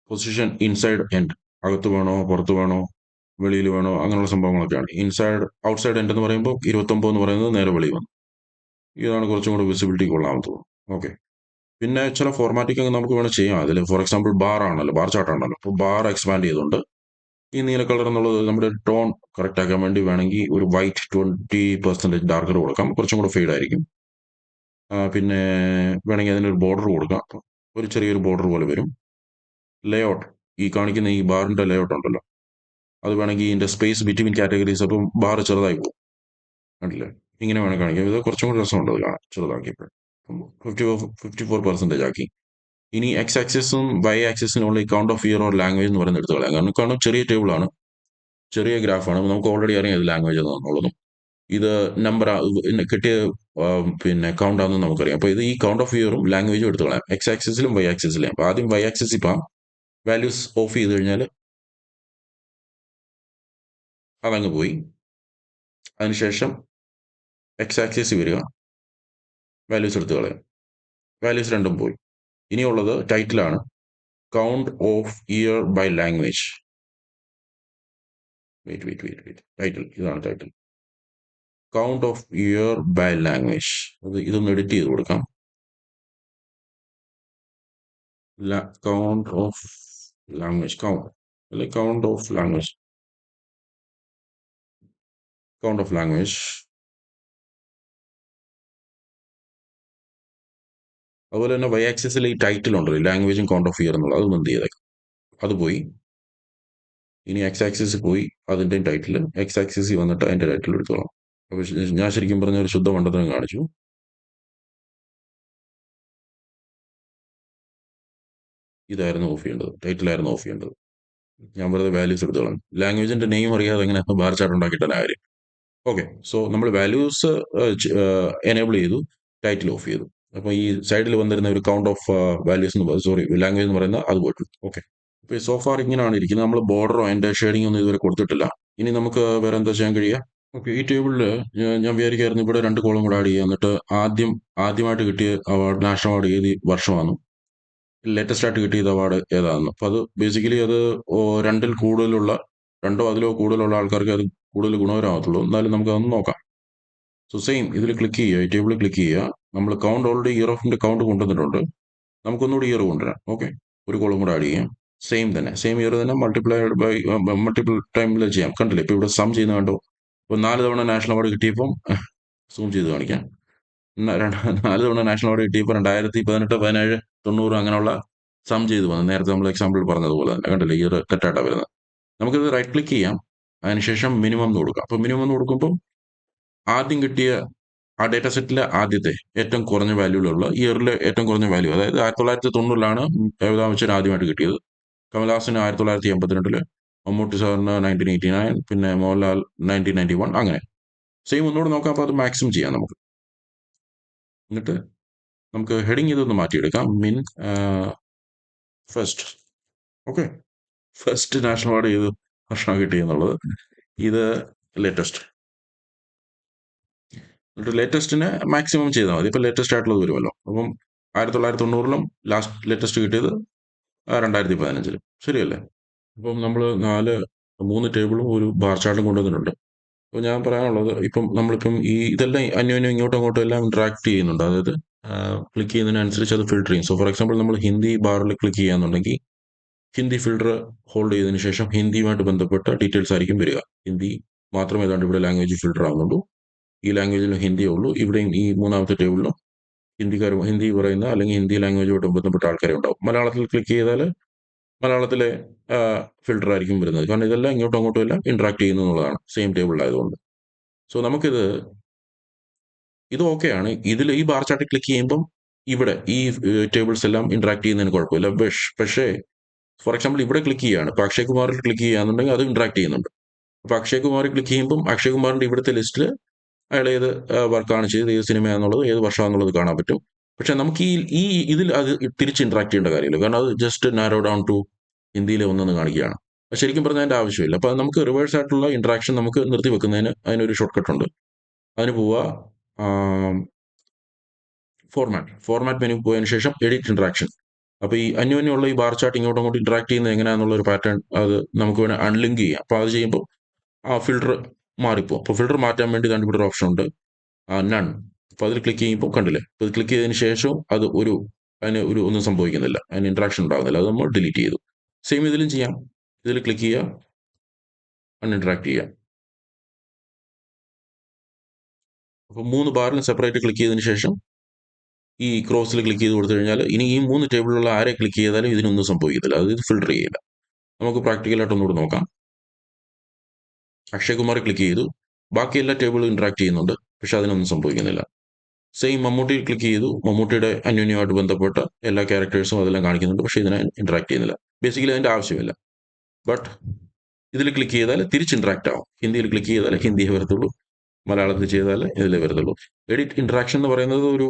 A: പൊസിഷൻ ഇൻസൈഡ് എൻഡ്, അകത്ത് വേണോ പുറത്ത് വേണോ വെളിയിൽ വേണോ അങ്ങനെയുള്ള സംഭവങ്ങളൊക്കെയാണ്. ഔട്ട്സൈഡ് എൻഡ് എന്ന് പറയുമ്പോൾ 29 എന്ന് പറയുന്നത് നേരെ വെളിയിൽ വന്നു. ഇതാണ് കുറച്ചും കൂടെ വിസിബിലിറ്റി കൊള്ളാമെന്ന് തോന്നുന്നു. ഓക്കെ, പിന്നെ ചില ഫോർമാറ്റിംഗ് നമുക്ക് വേണം ചെയ്യാം. അതിൽ ഫോർ എക്സാമ്പിൾ ബാർ ആണല്ലോ, ബാർ ചാർട്ട് ആണല്ലോ. അപ്പോൾ ബാർ എക്സ്പാൻഡ് ചെയ്തുകൊണ്ട് ഈ നീല കളർ എന്നുള്ളത് നമ്മുടെ ടോൺ കറക്റ്റ് ആക്കാൻ വേണ്ടി വേണമെങ്കിൽ ഒരു വൈറ്റ് 20% ഡാർക്കർ കൊടുക്കാം, കുറച്ചും കൂടെ ഫെയ്ഡ് ആയിരിക്കും. പിന്നെ വേണമെങ്കിൽ അതിനൊരു ബോർഡർ കൊടുക്കാം, ഒരു ചെറിയൊരു ബോർഡർ പോലെ വരും. ലേഔട്ട്, ഈ കാണിക്കുന്ന ഈ ബാറിൻ്റെ ലേഔട്ട് ഉണ്ടല്ലോ, അത് വേണമെങ്കിൽ ഇതിൻ്റെ സ്പേസ് ബിറ്റ്വീൻ കാറ്റഗറീസ്, അപ്പം ബാർ ചെറുതായി പോകും, കണ്ടില്ലേ. ഇങ്ങനെ വേണം കാണിക്കാം. ഇത് കുറച്ചും കൂടി രസമുണ്ട് അത് കാണാൻ ചെറുതാക്കിയപ്പോൾ. 54% ആക്കി. ഇനി എക്സ് ആക്സിസും വൈ ആക്സിസിനുള്ള ഈ count of year or language എന്ന് പറയുന്നത് എടുത്ത് കളയാം. കാരണം ചെറിയ ടേബിളാണ്, ചെറിയ ഗ്രാഫാണ്, നമുക്ക് ഓൾറെഡി അറിയാം ഇത് ലാംഗ്വേജ് എന്നുള്ളതും ഇത് നമ്പർ കിട്ടിയ പിന്നെ കൗണ്ട് ആണെന്ന് നമുക്കറിയാം. അപ്പോൾ ഇത് ഈ കൗണ്ട് ഓഫ് ഇയറും ലാംഗ്വേജും എടുത്ത് കളയാം, എക്സ് ആക്സിസിലും വൈ ആക്സിസിലും. അപ്പോൾ ആദ്യം വൈ ആക്സിസ് ഇപ്പം വാല്യൂസ് ഓഫ് ചെയ്ത് കഴിഞ്ഞാൽ അതങ്ങ് പോയി. അതിനുശേഷം എക്സ് ആക്സിസ് വരിക, വാല്യൂസ് എടുത്ത് കളയാം, വാല്യൂസ് രണ്ടും പോയി. ഇനിയുള്ളത് ടൈറ്റിലാണ്, count of year by language. Wait title ഇതാണ് title, count of year by language. ഇതൊന്ന് എഡിറ്റ് ചെയ്ത് കൊടുക്കാം. Count of language, count of language, count of language. അതുപോലെ തന്നെ വൈ ആക്സിസിൽ ഈ ടൈറ്റിൽ ഉണ്ടല്ലോ, ലാംഗ്വേജും കൗണ്ട് ഓഫ് ഇയർ എന്നുള്ളത്, അതൊന്നും എന്ത് ചെയ്തേക്കാം, അത് പോയി. ഇനി എക്സ് ആക്സിസ് പോയി, അതിൻ്റെയും ടൈറ്റിൽ, എക്സ് ആക്സിസിൽ വന്നിട്ട് അതിൻ്റെ ടൈറ്റിൽ എടുത്തോളാം. അപ്പോൾ ഞാൻ ശരിക്കും പറഞ്ഞ ഒരു ശുദ്ധ മണ്ടത്തരം കാണിച്ചു. ഇതായിരുന്നു ഓഫ് ചെയ്യേണ്ടത്, ടൈറ്റിലായിരുന്നു ഓഫ് ചെയ്യേണ്ടത്. ഞാൻ വെറുതെ വാല്യൂസ് എടുത്തോളാം. ലാംഗ്വേജിന്റെ നെയിം അറിയാതെ എങ്ങനെ ബാർ ചാർട്ട് ഉണ്ടാക്കിയിട്ടല്ല കാര്യം. ഓക്കെ, സോ നമ്മൾ വാല്യൂസ് എനേബിൾ ചെയ്തു, ടൈറ്റിൽ ഓഫ് ചെയ്തു. അപ്പോൾ ഈ സൈഡിൽ വന്നിരുന്ന ഒരു കൗണ്ട് ഓഫ് വാല്യൂസ് ലാംഗ്വേജ് എന്ന് പറയുന്ന അത് പോയിട്ടു. ഓക്കെ, ഇപ്പോൾ സോഫാർ ഇങ്ങനെയാണ് ഇരിക്കുന്നത്. നമ്മൾ ബോർഡറോ അതിൻ്റെ ഷെയ്ഡിംഗ് ഒന്നും ഇതുവരെ കൊടുത്തിട്ടില്ല. ഇനി നമുക്ക് വേറെ എന്താ ചെയ്യാൻ കഴിയുക? ഓക്കെ, ഈ ടേബിളിൽ ഞാൻ വിചാരിക്കായിരുന്നു ഇവിടെ 2 കോളം കൂടെ ആഡ് ചെയ്യുക. എന്നിട്ട് ആദ്യമായിട്ട് കിട്ടിയ അവാർഡ്, നാഷണൽ അവാർഡ് ഏത് വർഷമാണ്, ലേറ്റസ്റ്റ് ആയിട്ട് കിട്ടിയത് അവാർഡ് ഏതാണെന്ന്. അപ്പോൾ അത് ബേസിക്കലി അത് 2-ൽ കൂടുതലുള്ള, 2-ഓ അതിലോ കൂടുതലുള്ള ആൾക്കാർക്ക് അത് കൂടുതൽ ഗുണകരമാകത്തുള്ളൂ. എന്നാലും നമുക്ക് അതൊന്ന് നോക്കാം. സോ സെയിം ഇതിൽ ക്ലിക്ക് ചെയ്യുക, ഈ ടേബിളിൽ ക്ലിക്ക് ചെയ്യുക. നമ്മൾ കൗണ്ട് ഓൾറെഡി ഇയർ ഓഫിന്റെ കൗണ്ട് കൊണ്ടുവന്നിട്ടുണ്ട്. നമുക്കൊന്നുകൂടി ഇയർ കൊണ്ടുവരാം. ഓക്കെ, ഒരു കോളം കൂടെ ആഡ് ചെയ്യാം. സെയിം ഇയർ തന്നെ മൾട്ടിപ്പിൾ ടൈമിൽ ചെയ്യാം. കണ്ടില്ലേ, ഇപ്പോൾ ഇവിടെ സം ചെയ്യുന്ന കണ്ടോ. ഇപ്പോൾ 4 തവണ നാഷണൽ അവാർഡ് കിട്ടിയപ്പം സൂം ചെയ്ത് കാണിക്കാം. 4 തവണ നാഷണൽ അവാർഡ് കിട്ടിയപ്പോൾ 2018, 17, 90 അങ്ങനെയുള്ള സം ചെയ്ത് വന്നു. നേരത്തെ നമ്മൾ എക്സാമ്പിൾ പറഞ്ഞതുപോലെ തന്നെ കണ്ടില്ലേ, ഇയർ തെറ്റായിട്ടാണ് വരുന്നത്. നമുക്കിത് റൈറ്റ് ക്ലിക്ക് ചെയ്യാം, അതിനുശേഷം മിനിമം എന്ന് കൊടുക്കാം. അപ്പോൾ മിനിമം എന്ന് കൊടുക്കുമ്പോൾ ആദ്യം കിട്ടിയ ആ ഡേറ്റ സെറ്റിലെ ആദ്യത്തെ ഏറ്റവും കുറഞ്ഞ വാല്യൂലുള്ള ഇയറിലെ ഏറ്റവും കുറഞ്ഞ വാല്യൂ, അതായത് 1990-ലാണ് അമിതാഭ് ബച്ചൻ ആദ്യമായിട്ട് കിട്ടിയത്. കമൽഹാസന് 1982, മമ്മൂട്ടി സാറിന് 1989, പിന്നെ മോഹൻലാൽ 1991, അങ്ങനെ സെയിം ഒന്നുകൂടെ നോക്കാം. അപ്പോൾ അത് മാക്സിമം ചെയ്യാം നമുക്ക്. എന്നിട്ട് നമുക്ക് ഹെഡിങ് ഇതൊന്ന് മാറ്റിയെടുക്കാം, first. Okay, first national award ഏത് വർഷമാണ് കിട്ടിയെന്നുള്ളത്, ഇത് ലേറ്റസ്റ്റ്. എന്നിട്ട് ലേറ്റസ്റ്റിനെ മാക്സിമം ചെയ്താൽ മതി. ഇപ്പം ലേറ്റസ്റ്റ് ആയിട്ടുള്ളത് വരുമല്ലോ. അപ്പം 1990-ലും ലേറ്റസ്റ്റ് കിട്ടിയത് 2015-ലും, ശരിയല്ലേ? അപ്പം നമ്മൾ 3 ടേബിളും ഒരു ബാർ ചാർട്ടും കൊണ്ടുവന്നിട്ടുണ്ട്. അപ്പോൾ ഞാൻ പറയാനുള്ളത്, നമ്മളിപ്പം ഇതെല്ലാം അന്യോന്യം ഇങ്ങോട്ടും അങ്ങോട്ടും എല്ലാം ഇന്ററാക്ട് ചെയ്യുന്നുണ്ട്. അതായത് ക്ലിക്ക് ചെയ്യുന്നതിനനുസരിച്ച് അത് ഫിൽട്ടർ ചെയ്യും. സോ ഫോർ എക്സാമ്പിൾ നമ്മൾ ഹിന്ദി ബാറിൽ ക്ലിക്ക് ചെയ്യാന്നുണ്ടെങ്കിൽ ഹിന്ദി ഫിൽട്ടർ ഹോൾഡ് ചെയ്തതിന് ശേഷം ഹിന്ദിയുമായിട്ട് ബന്ധപ്പെട്ട ഡീറ്റെയിൽസ് ആയിരിക്കും വരിക. ഹിന്ദി മാത്രമേ ഏതാണ്ട് ഇവിടെ ലാംഗ്വേജ് ഫിൽട്ടർ ആവുന്നുള്ളൂ. ഈ ലാംഗ്വേജിൽ ഹിന്ദിയേ ഉള്ളൂ. ഇവിടെയും ഈ 3-ാമത്തെ ടേബിളിലും ഹിന്ദി പറയുന്ന അല്ലെങ്കിൽ ഹിന്ദി ലാംഗ്വേജുമായിട്ട് ബന്ധപ്പെട്ട ആൾക്കാരെ ഉണ്ടാവും. മലയാളത്തിൽ ക്ലിക്ക് ചെയ്താൽ മലയാളത്തിലെ ഫിൽട്ടർ ആയിരിക്കും വരുന്നത്. കാരണം ഇതെല്ലാം ഇങ്ങോട്ടും അങ്ങോട്ടും എല്ലാം ഇന്ററാക്ട് ചെയ്യുന്നു എന്നുള്ളതാണ്, സെയിം ടേബിളിലായതുകൊണ്ട്. സോ ഇത് ഓക്കെയാണ്. ഈ ബാർ ചാർട്ടിൽ ക്ലിക്ക് ചെയ്യുമ്പം ഇവിടെ ഈ ടേബിൾസ് എല്ലാം ഇന്ററാക്ട് ചെയ്യുന്നതിന് കുഴപ്പമില്ല. പക്ഷേ ഫോർ എക്സാമ്പിൾ ഇവിടെ ക്ലിക്ക് ചെയ്യുകയാണ്, ഇപ്പോൾ അക്ഷയ് കുമാറിൽ ക്ലിക്ക് ചെയ്യുകയാണെന്നുണ്ടെങ്കിൽ അത് ഇന്ററാക്ട് ചെയ്യുന്നുണ്ട്. അപ്പോൾ അക്ഷയ് കുമാറിൽ ക്ലിക്ക് ചെയ്യുമ്പം അക്ഷയ് കുമാറിന്റെ ഇവിടുത്തെ ലിസ്റ്റിൽ അയാൾ ഏത് വർക്കാണ് ചെയ്തത്, ഏത് സിനിമയാണെന്നുള്ളത്, ഏത് വർഷമാണെന്നുള്ളത് കാണാൻ പറ്റും. പക്ഷെ നമുക്ക് ഇതിൽ അത് തിരിച്ച് ഇന്ററാക്ട് ചെയ്യേണ്ട കാര്യമില്ല. കാരണം അത് ജസ്റ്റ് നാരോ ഡൗൺ ടു ഹിന്ദിയിലെ ഒന്നെന്ന് കാണിക്കുകയാണ്. ശരിക്കും പറഞ്ഞാൽ അതിൻ്റെ ആവശ്യമില്ല. അപ്പോൾ നമുക്ക് റിവേഴ്സ് ആയിട്ടുള്ള ഇന്ററാക്ഷൻ നമുക്ക് നിർത്തി വെക്കുന്നതിന് അതിനൊരു ഷോർട്ട് കട്ട് ഉണ്ട്. അതിന് പോവുക, ഫോർമാറ്റ് മെനു പോയതിനു ശേഷം എഡിറ്റ് ഇന്ററാക്ഷൻ. അപ്പോൾ ഈ അന്യോന്യമുള്ള ഈ ബാർ ചാർട്ട് ഇങ്ങോട്ടും അങ്ങോട്ട് ഇന്ററാക്ട് ചെയ്യുന്നത് എങ്ങനെയാണെന്നുള്ള ഒരു പാറ്റേൺ അത് നമുക്ക് വേണേൽ അൺലിങ്ക് ചെയ്യാം. അപ്പോൾ അത് ചെയ്യുമ്പോൾ ആ ഫിൽട്ടർ മാറിപ്പോകും. അപ്പോൾ ഫിൽട്ടർ മാറ്റാൻ വേണ്ടി ഇവിടെ ഒരു ഓപ്ഷൻ ഉണ്ട്, നൺ. അപ്പോൾ അതിൽ ക്ലിക്ക് ചെയ്യുമ്പോൾ കണ്ടില്ലേ, അപ്പോൾ ഇത് ക്ലിക്ക് ചെയ്തതിന് ശേഷം അതിന് ഒന്നും സംഭവിക്കുന്നില്ല, അതിന് ഇന്ററാക്ഷൻ ഉണ്ടാകുന്നില്ല. അത് നമ്മൾ ഡിലീറ്റ് ചെയ്തു. സെയിം ഇതിലും ചെയ്യാം. ഇതിൽ ക്ലിക്ക് ചെയ്യുക, അൺഇന്ററാക്ട് ചെയ്യുക. അപ്പോൾ 3 ബാറിലും സെപ്പറേറ്റ് ക്ലിക്ക് ചെയ്തതിന് ശേഷം ഈ ക്രോസിൽ ക്ലിക്ക് ചെയ്ത് കൊടുത്തു കഴിഞ്ഞാൽ ഇനി ഈ 3 ടേബിളിലുള്ള ആരെ ക്ലിക്ക് ചെയ്താലും ഇതിനൊന്നും സംഭവിക്കത്തില്ല. അത് ഇത് ഫിൽട്ടർ ചെയ്യില്ല. നമുക്ക് പ്രാക്ടിക്കലായിട്ട് ഒന്നുകൂടെ നോക്കാം. അക്ഷയ് കുമാർ ക്ലിക്ക് ചെയ്തു, ബാക്കി എല്ലാ ടേബിളും ഇന്ററാക്ട് ചെയ്യുന്നുണ്ട്. പക്ഷെ അതിനൊന്നും സംഭവിക്കുന്നില്ല. സെയിം മമ്മൂട്ടി ക്ലിക്ക് ചെയ്തു, മമ്മൂട്ടിയുടെ അന്യോന്യമായിട്ട് ബന്ധപ്പെട്ട എല്ലാ ക്യാരക്ടേഴ്സും അതെല്ലാം കാണിക്കുന്നുണ്ട്, പക്ഷേ ഇതിനെ ഇൻട്രാക്ട് ചെയ്യുന്നില്ല. ബേസിക്കലി അതിൻ്റെ ആവശ്യമില്ല. ബട്ട് ഇതിൽ ക്ലിക്ക് ചെയ്താൽ തിരിച്ച് ഇൻട്രാക്ട് ആവും. ഹിന്ദിയിൽ ക്ലിക്ക് ചെയ്താൽ ഹിന്ദിയെ വരത്തുള്ളൂ, മലയാളത്തിൽ ചെയ്താൽ ഇതിലേ വരത്തുള്ളൂ. എഡിറ്റ് ഇൻട്രാക്ഷൻ എന്ന് പറയുന്നത് ഒരു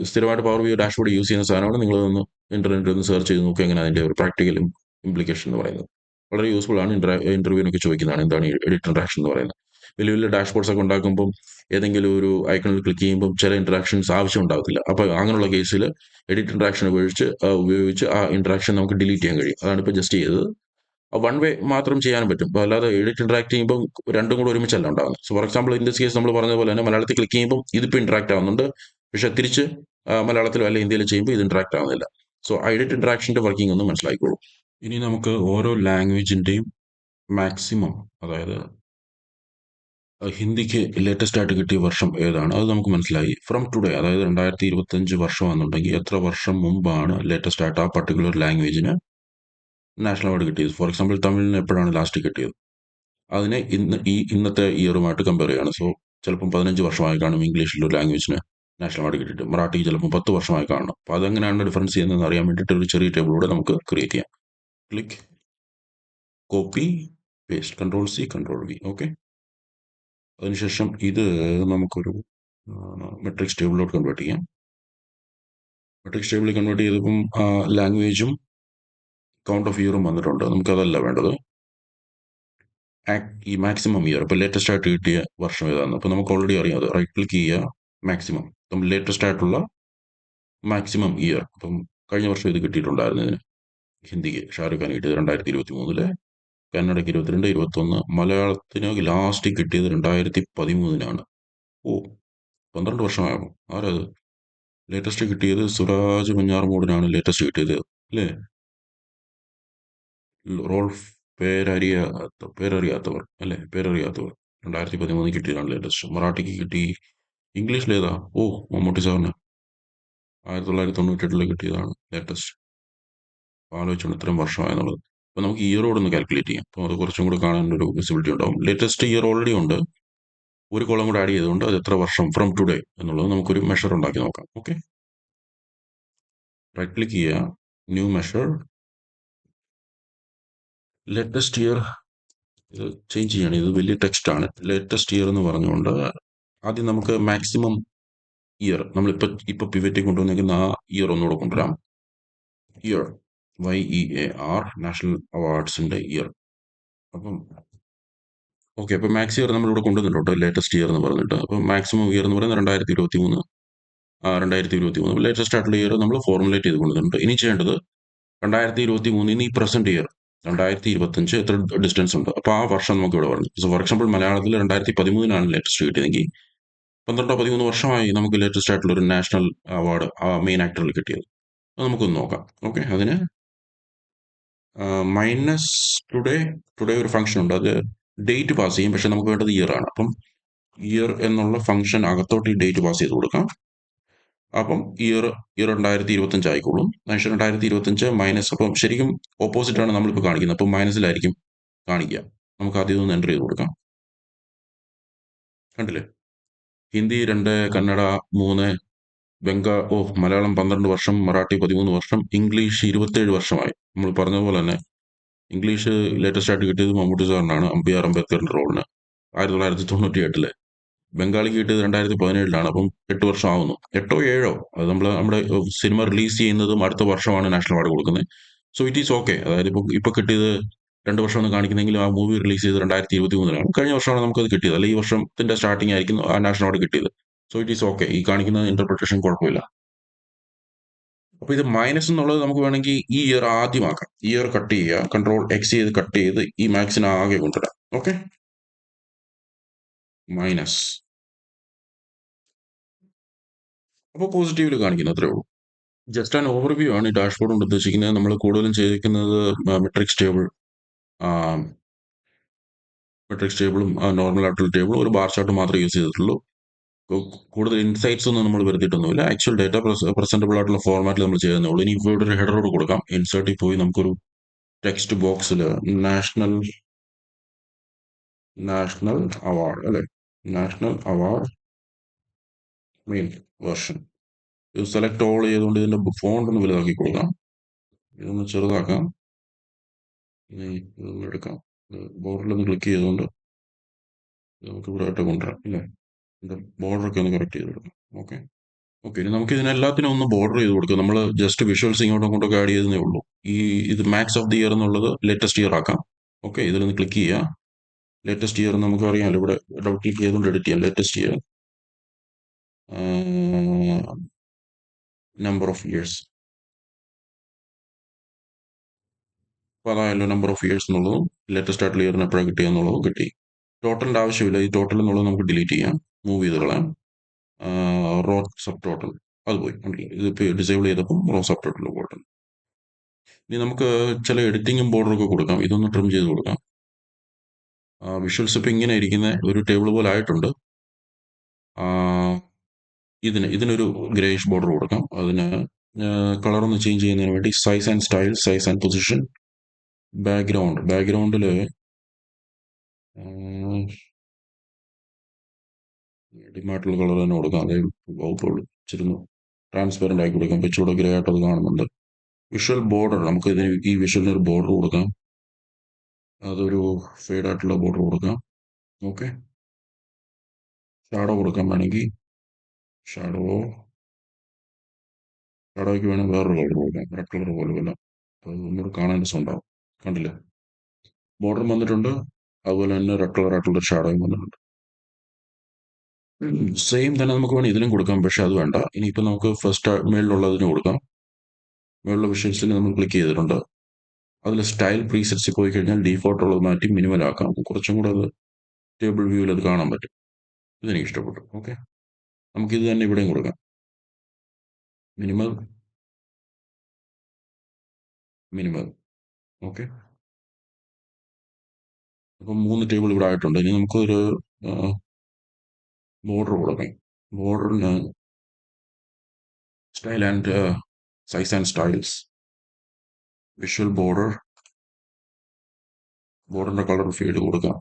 A: സ്ഥിരമായിട്ട് പവർ വ്യൂ ഡാഷ്ബോർഡ് യൂസ് ചെയ്യുന്ന സാധനമാണ്. നിങ്ങളൊന്ന് ഇന്റർനെറ്റിൽ ഒന്ന് സെർച്ച് ചെയ്ത് നോക്കുക എങ്ങനെ അതിൻ്റെ ഒരു പ്രാക്ടിക്കൽ ഇംപ്ലിക്കേഷൻ എന്ന് പറയുന്നത്. വളരെ യൂസ്ഫുൾ ആണ്. ഇന്റർവ്യൂവിനൊക്കെ ചോദിക്കുന്നതാണ് എന്താണ് എഡിറ്റ് ഇൻട്രാക്ഷൻ എന്ന് പറയുന്നത്. വലിയ വലിയ ഡാഷ്ബോർഡ്സ് ഒക്കെ ഉണ്ടാക്കുമ്പം ഏതെങ്കിലും ഒരു ഐക്കണിൽ ക്ലിക്ക് ചെയ്യുമ്പം ചില ഇൻട്രാക്ഷൻസ് ആവശ്യം ഉണ്ടാകത്തില്ല. അപ്പോൾ അങ്ങനെയുള്ള കേസിൽ എഡിറ്റ് ഇൻട്രാക്ഷൻ ഉപയോഗിച്ച് ആ ഇൻട്രാക്ഷൻ നമുക്ക് ഡിലീറ്റ് ചെയ്യാൻ കഴിയും. അതാണ് ഇപ്പോൾ ജസ്റ്റ് ചെയ്തത്. വൺ വേ മാത്രം ചെയ്യാൻ പറ്റും. അപ്പോൾ അല്ലാതെ എഡിറ്റ് ഇൻട്രാക്ട് ചെയ്യുമ്പോൾ രണ്ടും കൂടെ ഒരുമിച്ചല്ല ഉണ്ടാകുന്നത്. So for example in this case നമ്മൾ പറഞ്ഞ പോലെ തന്നെ മലയാളത്തിൽ ക്ലിക്ക് ചെയ്യുമ്പോൾ ഇതിപ്പോൾ ഇൻട്രാക്ട് ആവുന്നുണ്ട്, പക്ഷെ തിരിച്ച് മലയാളത്തിലോ അല്ലെങ്കിൽ ഹിന്ദിയിലോ ചെയ്യുമ്പോൾ ഇത് ഇൻട്രാക്ട് ആവുന്നില്ല. സോ എഡിറ്റ് ഇൻട്രാക്ഷൻ്റെ വർക്കിംഗ് ഒന്ന് മനസ്സിലാക്കിക്കോളൂ. ഇനി നമുക്ക് ഓരോ ലാംഗ്വേജിൻ്റെയും മാക്സിമം, അതായത് ഹിന്ദിക്ക് ലേറ്റസ്റ്റ് ആയിട്ട് കിട്ടിയ വർഷം ഏതാണ് അത് നമുക്ക് മനസ്സിലായി. ഫ്രം ടുഡേ, അതായത് 2025 വർഷമാണെന്നുണ്ടെങ്കിൽ എത്ര വർഷം മുമ്പാണ് ലേറ്റസ്റ്റ് ആയിട്ട് ആ പർട്ടിക്കുലർ ലാംഗ്വേജിന് നാഷണൽ അവാർഡ് കിട്ടിയത്. ഫോർ എക്സാമ്പിൾ തമിഴിന് എപ്പോഴാണ് ലാസ്റ്റ് കിട്ടിയത്, അതിനെ ഇന്നത്തെ ഇയറുമായിട്ട് കമ്പയർ ചെയ്യാണ്. സോ ചിലപ്പം 15 വർഷമായി കാണും ഇംഗ്ലീഷിലൊരു ലാംഗ്വേജിന് നാഷണൽ അവാർഡ് കിട്ടിയിട്ട്. മറാഠി ചിലപ്പോൾ 10 വർഷമായി കാണണം. അപ്പോൾ അതെങ്ങനെയാണ് ഡിഫറൻസ് ചെയ്യുന്നതെന്ന് അറിയാൻ വേണ്ടിയിട്ട് ഒരു ചെറിയ ടേബിളൂടെ നമുക്ക് ക്രിയേറ്റ് ചെയ്യാം. Click, copy, paste, CTRL+C, CTRL+V. Okay, അതിനുശേഷം ഇത് നമുക്കൊരു മെട്രിക്സ് ടേബിളിലോട്ട് കൺവേർട്ട് ചെയ്യാം. മെട്രിക്സ് ടേബിളിൽ കൺവേർട്ട് ചെയ്തപ്പം ലാംഗ്വേജും കൗണ്ട് ഓഫ് ഇയറും വന്നിട്ടുണ്ട്. നമുക്കതല്ല വേണ്ടത്. ഈ മാക്സിമം ഇയർ, ഇപ്പോൾ ലേറ്റസ്റ്റ് ആയിട്ട് കിട്ടിയ വർഷം ഏതാണ്. അപ്പോൾ നമുക്ക് ഓൾറെഡി അറിയാം. അത് റൈറ്റ് ക്ലിക്ക് ചെയ്യുക, മാക്സിമം, അപ്പം ലേറ്റസ്റ്റ് ആയിട്ടുള്ള മാക്സിമം ഇയർ. അപ്പം കഴിഞ്ഞ വർഷം ഇത് കിട്ടിയിട്ടുണ്ടായിരുന്നു. ഇതിന് ഹിന്ദിക്ക് ഷാരൂഖ് ഖാൻ കിട്ടിയത് 2023, കന്നഡയ്ക്ക് 22, 21. മലയാളത്തിന് ലാസ്റ്റ് കിട്ടിയത് 2013. ഓ, 12 വർഷമാകും. ആരത് ലേറ്റസ്റ്റ് കിട്ടിയത്? സുരാജ് മഞ്ഞാർമൂടിനാണ് ലേറ്റസ്റ്റ് കിട്ടിയത് അല്ലേ? റോൾഫ് പേരറിയാത്തവർ അല്ലേ? പേരറിയാത്തവർ 2013 കിട്ടിയതാണ് ലേറ്റസ്റ്റ്. മറാഠിക്ക് കിട്ടി. ഇംഗ്ലീഷിലേതാ? ഓ, മമ്മൂട്ടി സാറിന് 1998 കിട്ടിയതാണ് ലേറ്റസ്റ്റ്. ആലോചിച്ചോണ്ട് ഇത്രയും വർഷമായെന്നുള്ളത്. അപ്പോൾ നമുക്ക് ഇയറോട് ഒന്ന് കാൽക്കുലേറ്റ് ചെയ്യാം. അപ്പോൾ അത് കുറച്ചും കൂടെ കാണാനൊരു വിസിബിലിറ്റി ഉണ്ടാവും. ലേറ്റസ്റ്റ് ഇയർ ഓൾറെഡി ഉണ്ട്, ഒരു കോളം കൂടെ ആഡ് ചെയ്തുകൊണ്ട് അത് എത്ര വർഷം ഫ്രം ടുഡേ എന്നുള്ളത് നമുക്കൊരു മെഷർ ഉണ്ടാക്കി നോക്കാം. ഓക്കെ, റൈറ്റ് ക്ലിക്ക് ചെയ്യുക, ന്യൂ മെഷർ, ലേറ്റസ്റ്റ് ഇയർ. ഇത് ചേഞ്ച് ചെയ്യണം, ഇത് വലിയ ടെക്സ്റ്റ് ആണ്. ലേറ്റസ്റ്റ് ഇയർ എന്ന് പറഞ്ഞുകൊണ്ട് ആദ്യം നമുക്ക് മാക്സിമം ഇയർ, നമ്മളിപ്പോൾ പിവറ്റി കൊണ്ടുവന്നിരിക്കുന്ന ആ ഇയർ ഒന്നുകൂടെ കൊണ്ടുവരാം. ഇയർ, YEAR, നാഷണൽ അവാർഡ്സിൻ്റെ ഇയർ. അപ്പം ഓക്കെ, അപ്പോൾ മാക്സ് ഇയർ നമ്മളിവിടെ കൊണ്ടുവന്നിട്ടുണ്ട്, ലേറ്റസ്റ്റ് ഇയർ എന്ന് പറഞ്ഞിട്ട്. അപ്പം മാക്സിമം ഇയർ എന്ന് പറയുന്നത് 2023. 2023 ലേറ്റസ്റ്റ് ആയിട്ടുള്ള ഇയർ നമ്മൾ ഫോർമുലേറ്റ് ചെയ്ത് കൊണ്ടുവന്നിട്ടുണ്ട്. ഇനി ചെയ്യേണ്ടത് 2023 ഈ പ്രസന്റ് ഇയർ 2025 എത്ര ഡിസ്റ്റൻസ് ഉണ്ട്, അപ്പോൾ ആ വർഷം നമുക്ക് ഇവിടെ പറഞ്ഞു. സോ ഫോർ എക്സാമ്പിൾ മലയാളത്തിൽ 2013 ലേറ്റസ്റ്റ് കിട്ടിയതെങ്കിൽ 12-13 വർഷമായി നമുക്ക് ലേറ്റസ്റ്റ് ആയിട്ടുള്ള ഒരു നാഷണൽ അവാർഡ് മെയിൻ ആക്ടറിൽ കിട്ടിയത്. അത് നമുക്കൊന്ന് നോക്കാം. ഓക്കെ, അതിന് മൈനസ് ടുഡേ ഒരു ഫംഗ്ഷൻ ഉണ്ട്, അത് ഡേറ്റ് പാസ് ചെയ്യും, പക്ഷെ നമുക്ക് വേണ്ടത് ഇയർ ആണ്. അപ്പം ഇയർ എന്നുള്ള ഫംഗ്ഷൻ അകത്തോട്ട് ഈ ഡേറ്റ് പാസ് ചെയ്ത് കൊടുക്കാം. അപ്പം ഇയർ 2025 ആയിക്കോളും. പക്ഷേ 2025 മൈനസ്, അപ്പം ശരിക്കും ഓപ്പോസിറ്റ് ആണ് നമ്മളിപ്പോൾ കാണിക്കുന്നത്. അപ്പം മൈനസിലായിരിക്കും കാണിക്കുക. നമുക്ക് ആദ്യം ഒന്ന് എൻ്റർ ചെയ്ത് കൊടുക്കാം. കണ്ടില്ലേ, ഹിന്ദി 2, കന്നഡ 3, മലയാളം 12 വർഷം, മറാഠി 13 വർഷം, ഇംഗ്ലീഷ് 27 വർഷമായി. നമ്മൾ പറഞ്ഞതുപോലെ തന്നെ ഇംഗ്ലീഷ് ലേറ്റസ്റ്റ് ആയിട്ട് കിട്ടിയത് മമ്മൂട്ടി സാറിനാണ്, BR അംബേദ്കറിൻ്റെ റോളിന് 1998. ബംഗാളിക്ക് കിട്ടിയത് 2017. അപ്പം 8 വർഷം ആവുന്നു, 8ഓ 7ഓ. അത് നമ്മുടെ സിനിമ റിലീസ് ചെയ്യുന്നതും അടുത്ത വർഷമാണ് നാഷണൽ അവാർഡ് കൊടുക്കുന്നത്. So it is okay. അതായത് ഇപ്പോൾ കിട്ടിയത് 2 വർഷം എന്ന് കാണിക്കുന്നെങ്കിലും ആ മൂവി റിലീസ് ചെയ്തത് 2023. കഴിഞ്ഞ വർഷമാണ് നമുക്കത് കിട്ടിയത്, അല്ലെങ്കിൽ ഈ വർഷത്തിന്റെ സ്റ്റാർട്ടിംഗ് ആയിരിക്കും ആ നാഷണൽ അവാർഡ് കിട്ടിയത്. So it is okay. ഈ കാണിക്കുന്ന ഇന്റർപ്രിട്ടേഷൻ കുഴപ്പമില്ല. അപ്പോൾ ഇത് മൈനസ് എന്നുള്ളത് നമുക്ക് വേണമെങ്കിൽ ഈ ഇയർ ആദ്യമാക്കാം. ഇയർ കട്ട് ചെയ്യുക, CTRL+X ചെയ്ത് കട്ട് ചെയ്ത് ഈ മാക്സിന് ആകെ കൊണ്ടുവരാം. Okay, minus. അപ്പോൾ പോസിറ്റീവിൽ കാണിക്കുന്നു, അത്രേ ഉള്ളൂ. ജസ്റ്റ് ആൻ ഓവർവ്യൂ ആണ് ഈ ഡാഷ്ബോർഡ് കൊണ്ട് ഉദ്ദേശിക്കുന്നത്. നമ്മൾ കൂടുതലും ചെയ്തിരിക്കുന്നത് മെട്രിക്സ് ടേബിളും നോർമൽ ആയിട്ടുള്ള ടേബിളും ഒരു ബാർ ചാർട്ട് മാത്രമേ യൂസ് ചെയ്തിട്ടുള്ളൂ. കൂടുതൽ ഇൻസൈറ്റ്സ് ഒന്നും നമ്മൾ വരുത്തിയിട്ടൊന്നുമില്ല. ആക്ച്വൽ ഡേറ്റ പ്രസന്റബിൾ ആയിട്ടുള്ള ഫോർമാറ്റിൽ നമ്മൾ ചെയ്യുന്നേ ഉള്ളൂ. ഇനി ഇവിടെ ഒരു ഹെഡറോട് കൊടുക്കാം. ഇൻസേർട്ടിൽ പോയി നമുക്കൊരു ടെക്സ്റ്റ് ബോക്സിൽ നാഷണൽ അവാർഡ് അല്ലേ, നാഷണൽ അവാർഡ് മെയിൽ വേർഷൻ. ഇത് സെലക്ട് ഓൾ ചെയ്തുകൊണ്ട് ഇതിന്റെ ഫോണ്ട് ഒന്ന് വലുതാക്കി കൊടുക്കാം. ഇതൊന്ന് ചെറുതാക്കാം. ഇതൊന്ന് എടുക്കാം. ബോർഡിലൊന്ന് ക്ലിക്ക് ചെയ്തുകൊണ്ട് നമുക്ക് ഇവിടെ ആയിട്ട് കൊണ്ടുവരാം ഇല്ലേ. ബോർഡറൊക്കെ ഒന്ന് കറക്റ്റ് ചെയ്ത് കൊടുക്കാം. ഓക്കെ ഓക്കെ ഇനി നമുക്ക് ഇതിനെല്ലാത്തിനും ഒന്ന് ബോർഡർ ചെയ്ത് കൊടുക്കാം. നമ്മൾ ജസ്റ്റ് വിഷ്വൽസ് ഇങ്ങോട്ടും അങ്ങോട്ടൊക്കെ ആഡ് ചെയ്തേ ഉള്ളൂ. ഇത് മാക്സ് ഓഫ് ദി ഇയർ എന്നുള്ളത് ലേറ്റസ്റ്റ് ഇയർ ആക്കാം. ഓക്കെ ഇതിലൊന്ന് ക്ലിക്ക് ചെയ്യുക. ലേറ്റസ്റ്റ് ഇയർ നമുക്ക് അറിയാമല്ലോ, ഇവിടെ ഡബിൾ ക്ലിക്ക് ചെയ്തുകൊണ്ട് എഡിറ്റ് ചെയ്യാം. Latest year number of years. അപ്പോൾ അതായല്ലോ നമ്പർ ഓഫ് ഇയേഴ്സ് എന്നുള്ളതും ലേറ്റസ്റ്റ് ആയിട്ടുള്ള ഇയറിന് എപ്പോഴാണ് കിട്ടിയ എന്നുള്ളതും കിട്ടി. ടോട്ടലിൻ്റെ ആവശ്യമില്ല. ഈ ടോട്ടൽ എന്നുള്ളത് നമുക്ക് ഡിലീറ്റ് ചെയ്യാം, മൂവ് ചെയ്ത് കളയാം. റോ സബ് ടോട്ടൽ അത് പോയി. ഇതിപ്പോൾ ഡിസേബിൾ ചെയ്തപ്പം റോ സബ് ടോട്ടൽ പോയിട്ട്. ഇനി നമുക്ക് ചില എഡിറ്റിങ്ങും ബോർഡറൊക്കെ കൊടുക്കാം. ഇതൊന്ന് ട്രിം ചെയ്ത് കൊടുക്കാം. വിഷ്വൽസ് ഇപ്പോൾ ഇങ്ങനെ ഇരിക്കുന്ന ഒരു ടേബിൾ പോലെ ആയിട്ടുണ്ട്. ഇതിനൊരു ഗ്രേയിഷ് ബോർഡർ കൊടുക്കാം. അതിന് കളറൊന്ന് ചേഞ്ച് ചെയ്യുന്നതിന് വേണ്ടി size and style, size and position, ബാക്ക്ഗ്രൗണ്ടിൽ ഡിമായിട്ടുള്ള കളർ തന്നെ കൊടുക്കാം. അതേ വകുപ്പുള്ളൂ. ഇച്ചിരി ട്രാൻസ്പെറൻ്റ് ആക്കി കൊടുക്കാം. അപ്പോൾ ഇച്ചിരി ഗ്രേ ആയിട്ട് അത് കാണുന്നുണ്ട്. വിഷ്വൽ ബോർഡർ, നമുക്ക് ഇതിന് ഈ വിഷ്വലിന് ഒരു ബോർഡർ കൊടുക്കാം. അതൊരു ഫെയ്ഡ് ആയിട്ടുള്ള ബോർഡർ കൊടുക്കാം. ഓക്കെ ഷാഡോ കൊടുക്കാൻ വേണമെങ്കിൽ ഷാഡോയ്ക്ക് വേണം വേറൊരു കളർ കൊടുക്കാം. റെഡ് കളർ പോലെ വല്ല, അപ്പോൾ ഒന്നുകൂടെ കാണാൻ രസം ഉണ്ടാവും. കണ്ടില്ലേ, ബോർഡർ വന്നിട്ടുണ്ട്. അതുപോലെ തന്നെ റെഡ് കളർ ആയിട്ടുള്ള ഷാഡോയും വന്നിട്ടുണ്ട്. സെയിം തന്നെ നമുക്ക് വേണം ഇതിനും കൊടുക്കാം, പക്ഷെ അത് വേണ്ട. ഇനിയിപ്പോൾ നമുക്ക് ഫസ്റ്റ് മേളിലുള്ളതിന് കൊടുക്കാം. മേളിലുള്ള വിഷ്വൽസിൽ നമ്മൾ ക്ലിക്ക് ചെയ്തിട്ടുണ്ട്. അതിൽ സ്റ്റൈൽ പ്രീസെറ്റ്സിൽ പോയി കഴിഞ്ഞാൽ ഡീഫോൾട്ട് ഉള്ളത് മാറ്റി മിനിമൽ ആക്കാം. കുറച്ചും കൂടെ അത് ടേബിൾ വ്യൂവിൽ അത് കാണാൻ പറ്റും. ഇതെനിക്ക് ഇഷ്ടപ്പെട്ടു. ഓക്കെ നമുക്കിത് തന്നെ ഇവിടെയും കൊടുക്കാം. Minimal okay. അപ്പം 3 ടേബിൾ ഇവിടെ ആയിട്ടുണ്ട്. ഇനി നമുക്കൊരു ബോർഡർ കൊടുക്കാം. ബോർഡറിന് style and size and styles, visual ബോർഡറിന്റെ കളർ ഫീഡ് കൊടുക്കാം.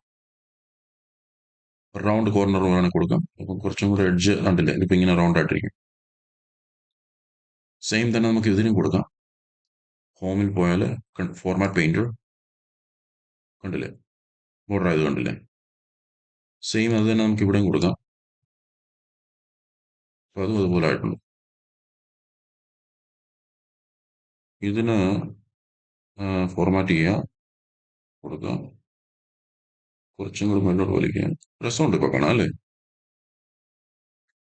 A: റൗണ്ട് കോർണർ വേണമെങ്കിൽ കൊടുക്കാം. അപ്പം കുറച്ചും കൂടെ എഡ്ജ് കണ്ടില്ലേ, ഇതിപ്പോൾ ഇങ്ങനെ റൗണ്ട് ആയിട്ടിരിക്കും. സെയിം തന്നെ നമുക്ക് ഇതിനും കൊടുക്കാം. ഹോമിൽ പോയാൽ ഫോർമാറ്റ് പെയിന്റർ കണ്ടില്ലേ, ബോർഡർ ആയത് കണ്ടില്ലേ. സെയിം അത് തന്നെ നമുക്ക് ഇവിടെയും കൊടുക്കാം. അപ്പോൾ അതും അതുപോലെ ആയിട്ടുണ്ട്. ഇതിന് ഫോർമാറ്റ് ചെയ്യുക, കൊടുക്കാം. കുറച്ചും കൂടി മുന്നോട്ട് വലിക്കുക. രസമുണ്ട് ഇപ്പോൾ കാണാം അല്ലേ.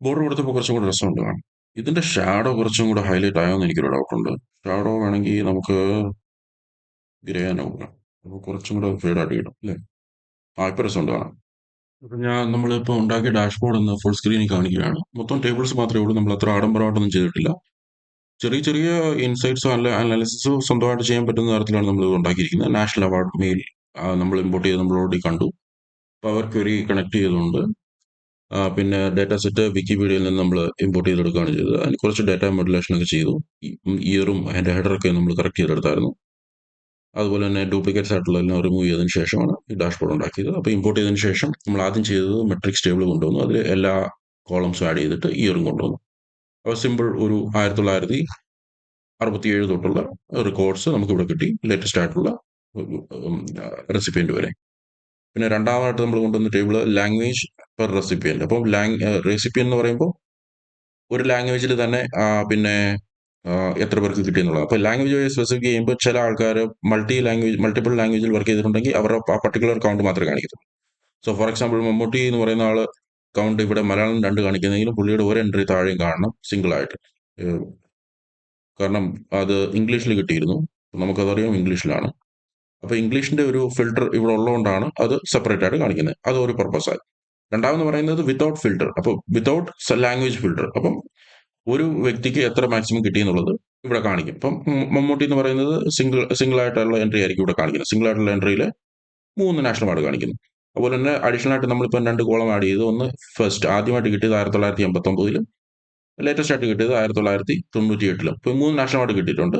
A: ബോർഡർ കൊടുത്തപ്പോൾ കുറച്ചും കൂടി രസമുണ്ട് കാണാം. ഇതിന്റെ ഷാഡോ കുറച്ചും കൂടെ ഹൈലൈറ്റ് ആയോന്ന് എനിക്കൊരു ഡൗട്ടുണ്ട്. ഷാഡോ വേണമെങ്കിൽ നമുക്ക് ഗ്രേ തന്നെ കൊടുക്കാം. അപ്പോൾ കുറച്ചും കൂടെ ഫേഡായിട്ട് കിട്ടും അല്ലേ. ഇപ്പോൾ രസമുണ്ട് കാണാം. അപ്പം നമ്മളിപ്പോൾ ഉണ്ടാക്കിയ ഡാഷ്ബോർഡ് ഒന്ന് ഫുൾ സ്ക്രീനിൽ കാണിക്കുകയാണ്. മൊത്തം ടേബിൾസ് മാത്രമേ ഉള്ളൂ. നമ്മൾ അത്ര ആഡംബരമായിട്ടൊന്നും ചെയ്തിട്ടില്ല. ചെറിയ ചെറിയ ഇൻസൈറ്റ്സോ അനാലിസിസോ സ്വന്തമായിട്ട് ചെയ്യാൻ പറ്റുന്ന തരത്തിലാണ് നമ്മൾ ഇത് ഉണ്ടാക്കിയിരിക്കുന്നത്. നാഷണൽ അവാർഡ് മെയിൽ നമ്മൾ ഇമ്പോർട്ട് ചെയ്ത് നമ്മൾ ഓൾറെഡി കണ്ടു. പവർ ക്വറി കണക്ട് ചെയ്തുകൊണ്ട് പിന്നെ ഡാറ്റ സെറ്റ് വിക്കിപീഡിയയിൽ നിന്ന് നമ്മൾ ഇമ്പോർട്ട് ചെയ്തെടുക്കുകയാണ് ചെയ്തത്. അതിന് കുറച്ച് ഡാറ്റ മോഡുലേഷൻ ഒക്കെ ചെയ്തു. ഇയറും അതിൻ്റെ ഹെഡറൊക്കെ നമ്മൾ കറക്റ്റ് ചെയ്തെടുത്തായിരുന്നു. അതുപോലെ തന്നെ ഡ്യൂപ്ലിക്കേറ്റ്സ് ആയിട്ടുള്ള എല്ലാം റിമൂവ് ചെയ്തതിന് ശേഷമാണ് ഈ ഡാഷ്ബോർഡ് ഉണ്ടാക്കിയത്. അപ്പോൾ ഇമ്പോർട്ട് ചെയ്തതിന് ശേഷം നമ്മൾ ആദ്യം ചെയ്തത് മെട്രിക്സ് ടേബിൾ കൊണ്ടുവന്നു. അതിൽ എല്ലാ കോളംസും ആഡ് ചെയ്തിട്ട് ഇയറും കൊണ്ടുവന്നു. അപ്പോൾ സിമ്പിൾ ഒരു 1967 തൊട്ടുള്ള റെക്കോർഡ്സ് നമുക്കിവിടെ കിട്ടി, ലേറ്റസ്റ്റ് ആയിട്ടുള്ള റെസിപ്പിയൻ്റ് വരെ. പിന്നെ രണ്ടാമതായിട്ട് നമ്മൾ കൊണ്ടുവന്ന ടേബിൾ ലാംഗ്വേജ് പെർ റെസിപ്പിയൻ്റ്. അപ്പം റെസിപ്പിയൻ്റ് എന്ന് പറയുമ്പോൾ ഒരു ലാംഗ്വേജിൽ തന്നെ പിന്നെ എത്ര പേർക്ക് കിട്ടിയെന്നുള്ളത്. അപ്പോൾ ലാംഗ്വേജ് സ്പെസിഫിക് ചെയ്യുമ്പോൾ ചില ആൾക്കാർ മൾട്ടിപ്പിൾ ലാംഗ്വേജിൽ വർക്ക് ചെയ്തിട്ടുണ്ടെങ്കിൽ അവരുടെ ആ പർട്ടിക്കുലർ കൗണ്ട് മാത്രമേ കാണിക്കത്തുള്ളൂ. സോ ഫോർ എക്സാമ്പിൾ മമ്മൂട്ടി എന്ന് പറയുന്ന ആൾ കൗണ്ട് ഇവിടെ മലയാളം 2 കാണിക്കുന്നെങ്കിലും പുള്ളിയുടെ ഒരു എൻട്രി താഴെയും കാണണം സിംഗിൾ ആയിട്ട്. കാരണം അത് ഇംഗ്ലീഷിൽ കിട്ടിയിരുന്നു, നമുക്കതറിയാം ഇംഗ്ലീഷിലാണ്. അപ്പോൾ ഇംഗ്ലീഷിന്റെ ഒരു ഫിൽട്ടർ ഇവിടെ ഉള്ളതുകൊണ്ടാണ് അത് സെപ്പറേറ്റ് ആയിട്ട് കാണിക്കുന്നത്. അത് ഒരു പർപ്പസായി. രണ്ടാമെന്ന് പറയുന്നത് വിത്തൗട്ട് ഫിൽട്ടർ, അപ്പോൾ വിത്തൗട്ട് ലാംഗ്വേജ് ഫിൽട്ടർ. അപ്പം ഒരു വ്യക്തിക്ക് എത്ര മാക്സിമം കിട്ടിയെന്നുള്ളത് ഇവിടെ കാണിക്കും. ഇപ്പം മമ്മൂട്ടി എന്ന് പറയുന്നത് സിംഗിൾ ആയിട്ടുള്ള എൻട്രി ആയിരിക്കും ഇവിടെ കാണിക്കുന്നത്. സിംഗിൾ ആയിട്ടുള്ള എൻട്രിയിൽ 3 നാഷണൽ അവാർഡ് കാണിക്കുന്നു. അതുപോലെ തന്നെ അഡീഷണൽ ആയിട്ട് നമ്മളിപ്പോൾ 2 കോളം ആഡ് ചെയ്തു. ഒന്ന് ഫസ്റ്റ് ആദ്യമായിട്ട് കിട്ടിയത് 1989, ലേറ്റസ്റ്റ് ആയിട്ട് കിട്ടിയത് 1998. ഇപ്പോൾ 3 നാഷണൽ അവാർഡ് കിട്ടിയിട്ടുണ്ട്.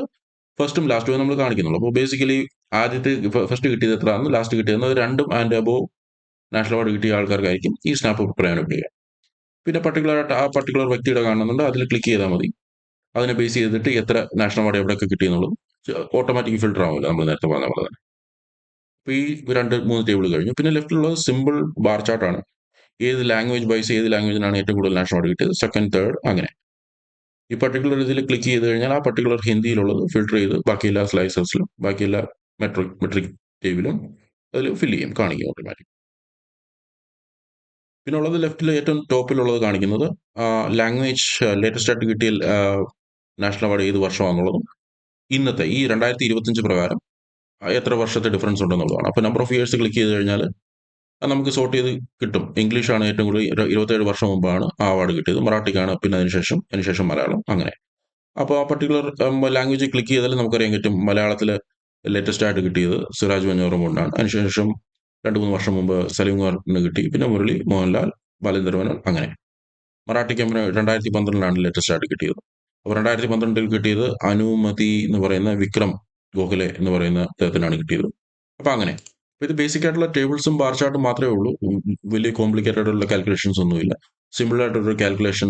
A: ഫസ്റ്റും ലാസ്റ്റും നമ്മൾ കാണിക്കുന്നുള്ളൂ. അപ്പോൾ ബേസിക്കലി ആദ്യത്തെ ഫസ്റ്റ് കിട്ടിയത് എത്രയാണെന്ന് ലാസ്റ്റ് കിട്ടിയത് 2 ആൻഡ് അബോവ് നാഷണൽ അവാർഡ് കിട്ടിയ ആൾക്കാർക്കായിരിക്കും ഈ സ്നാപ്പ് പ്രിപ്പയർ ചെയ്യുക. പിന്നെ പർട്ടിക്കുലറായിട്ട് ആ പർട്ടിക്കുലർ വ്യക്തിയുടെ കാണുന്നുണ്ട്, അതിൽ ക്ലിക്ക് ചെയ്താൽ മതി. അതിനെ ബേസ് ചെയ്തിട്ട് എത്ര നാഷണൽ അവാർഡ് എവിടെയൊക്കെ കിട്ടിയെന്നുള്ളത് ഓട്ടോമാറ്റിക് ഫിൽട്ടർ ആവുമല്ലോ, നമ്മൾ നേരത്തെ പറഞ്ഞ പോലെ തന്നെ. അപ്പോൾ ഈ 2-3 ടേബിൾ കഴിഞ്ഞു. പിന്നെ ലെഫ്റ്റിലുള്ളത് സിമ്പിൾ ബാർ ചാർട്ടാണ്. ഏത് ലാംഗ്വേജ് ബൈസ് ഏത് ലാംഗ്വേജിനാണ് ഏറ്റവും കൂടുതൽ നാഷണൽ അവാർഡ് കിട്ടിയത്, സെക്കൻഡ്, തേർഡ്, അങ്ങനെ. ഈ പർട്ടിക്കുലർ ഇതിൽ ക്ലിക്ക് ചെയ്ത് കഴിഞ്ഞാൽ ആ പർട്ടിക്കുലർ ഹിന്ദിയിലുള്ളത് ഫിൽട്ടർ ചെയ്ത് ബാക്കി എല്ലാ സ്ലൈസസിലും ബാക്കി എല്ലാ മെട്രിക് ടേബിളും അതിൽ ഫില്ല് ചെയ്യും, കാണിക്കും ഓട്ടോമാറ്റിക്. പിന്നെ ഉള്ളത് ലെഫ്റ്റിൽ ഏറ്റവും ടോപ്പിലുള്ളത് കാണിക്കുന്നത് ലാംഗ്വേജ് ലേറ്റസ്റ്റ് ആയിട്ട് കിട്ടിയ നാഷണൽ അവാർഡ് ഏത് വർഷമാണെന്നുള്ളതും ഇന്നത്തെ ഈ 2025 പ്രകാരം എത്ര വർഷത്തെ ഡിഫറൻസ് ഉണ്ടെന്നുള്ളതാണ്. അപ്പോൾ നമ്പർ ഓഫ് ഇയേഴ്സ് ക്ലിക്ക് ചെയ്ത് കഴിഞ്ഞാൽ നമുക്ക് സോർട്ട് ചെയ്ത് കിട്ടും. ഇംഗ്ലീഷാണ് ഏറ്റവും കൂടുതൽ 27 വർഷം മുമ്പാണ് ആ അവാർഡ് കിട്ടിയത്, മറാഠിക്കാണ് പിന്നെ അതിനുശേഷം മലയാളം, അങ്ങനെ. അപ്പോൾ ആ പർട്ടിക്കുലർ ലാംഗ്വേജ് ക്ലിക്ക് ചെയ്താൽ നമുക്കറിയാൻ പറ്റും. മലയാളത്തിൽ ലേറ്റസ്റ്റ് ആയിട്ട് കിട്ടിയത് സിറാജ് വെഞ്ഞാറമൂടിനാണ്. അതിനുശേഷം 2-3 വർഷം മുമ്പ് സലീം കുമാറിന് കിട്ടി, പിന്നെ മുരളി, മോഹൻലാൽ, ബാലേന്ദ്ര മേനോൻ, അങ്ങനെ. മറാഠിക്ക് 2012 ലേറ്റസ്റ്റ് ആയിട്ട് കിട്ടിയത്. അപ്പോൾ 2012 കിട്ടിയത് അനുമതി എന്ന് പറയുന്ന വിക്രം ഗോഖലെ എന്ന് പറയുന്ന അദ്ദേഹത്തിനാണ് കിട്ടിയത്. അപ്പോൾ അങ്ങനെ. അപ്പോൾ ഇത് ബേസിക് ആയിട്ടുള്ള ടേബിൾസും ബാർ ചാർട്ടും മാത്രമേ ഉള്ളൂ. വലിയ കോംപ്ലിക്കേറ്റഡ് ഉള്ള കാൽക്കുലേഷൻസ് ഒന്നുമില്ല. സിമ്പിൾ ആയിട്ടൊരു കാൽക്കുലേഷൻ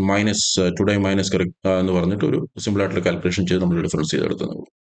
A: ടുഡേ മൈനസ് എന്ന് പറഞ്ഞിട്ട് ഒരു സിമ്പിൾ ആയിട്ടുള്ള കാൽക്കുലേഷൻ ചെയ്ത് നമ്മൾ ഡിഫറൻസ് ചെയ്തെടുത്തത്.